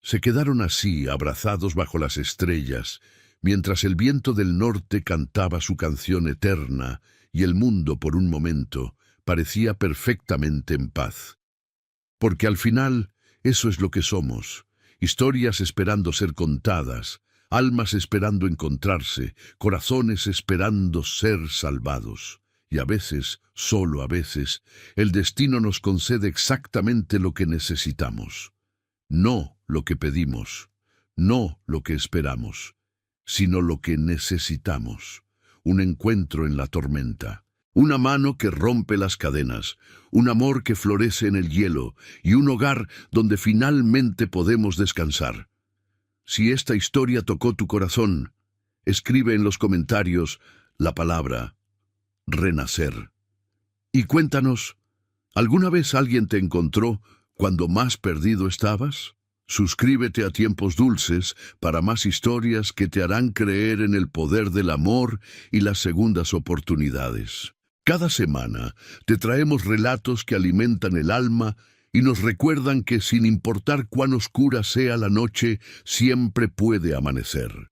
Se quedaron así, abrazados bajo las estrellas, mientras el viento del norte cantaba su canción eterna y el mundo, por un momento, parecía perfectamente en paz. Porque al final, eso es lo que somos, historias esperando ser contadas, almas esperando encontrarse, corazones esperando ser salvados. Y a veces, solo a veces, el destino nos concede exactamente lo que necesitamos. No lo que pedimos, no lo que esperamos, sino lo que necesitamos. Un encuentro en la tormenta, una mano que rompe las cadenas, un amor que florece en el hielo y un hogar donde finalmente podemos descansar. Si esta historia tocó tu corazón, escribe en los comentarios la palabra renacer. Y cuéntanos, ¿alguna vez alguien te encontró cuando más perdido estabas? Suscríbete a Tiempos Dulces para más historias que te harán creer en el poder del amor y las segundas oportunidades. Cada semana te traemos relatos que alimentan el alma y nos recuerdan que sin importar cuán oscura sea la noche, siempre puede amanecer.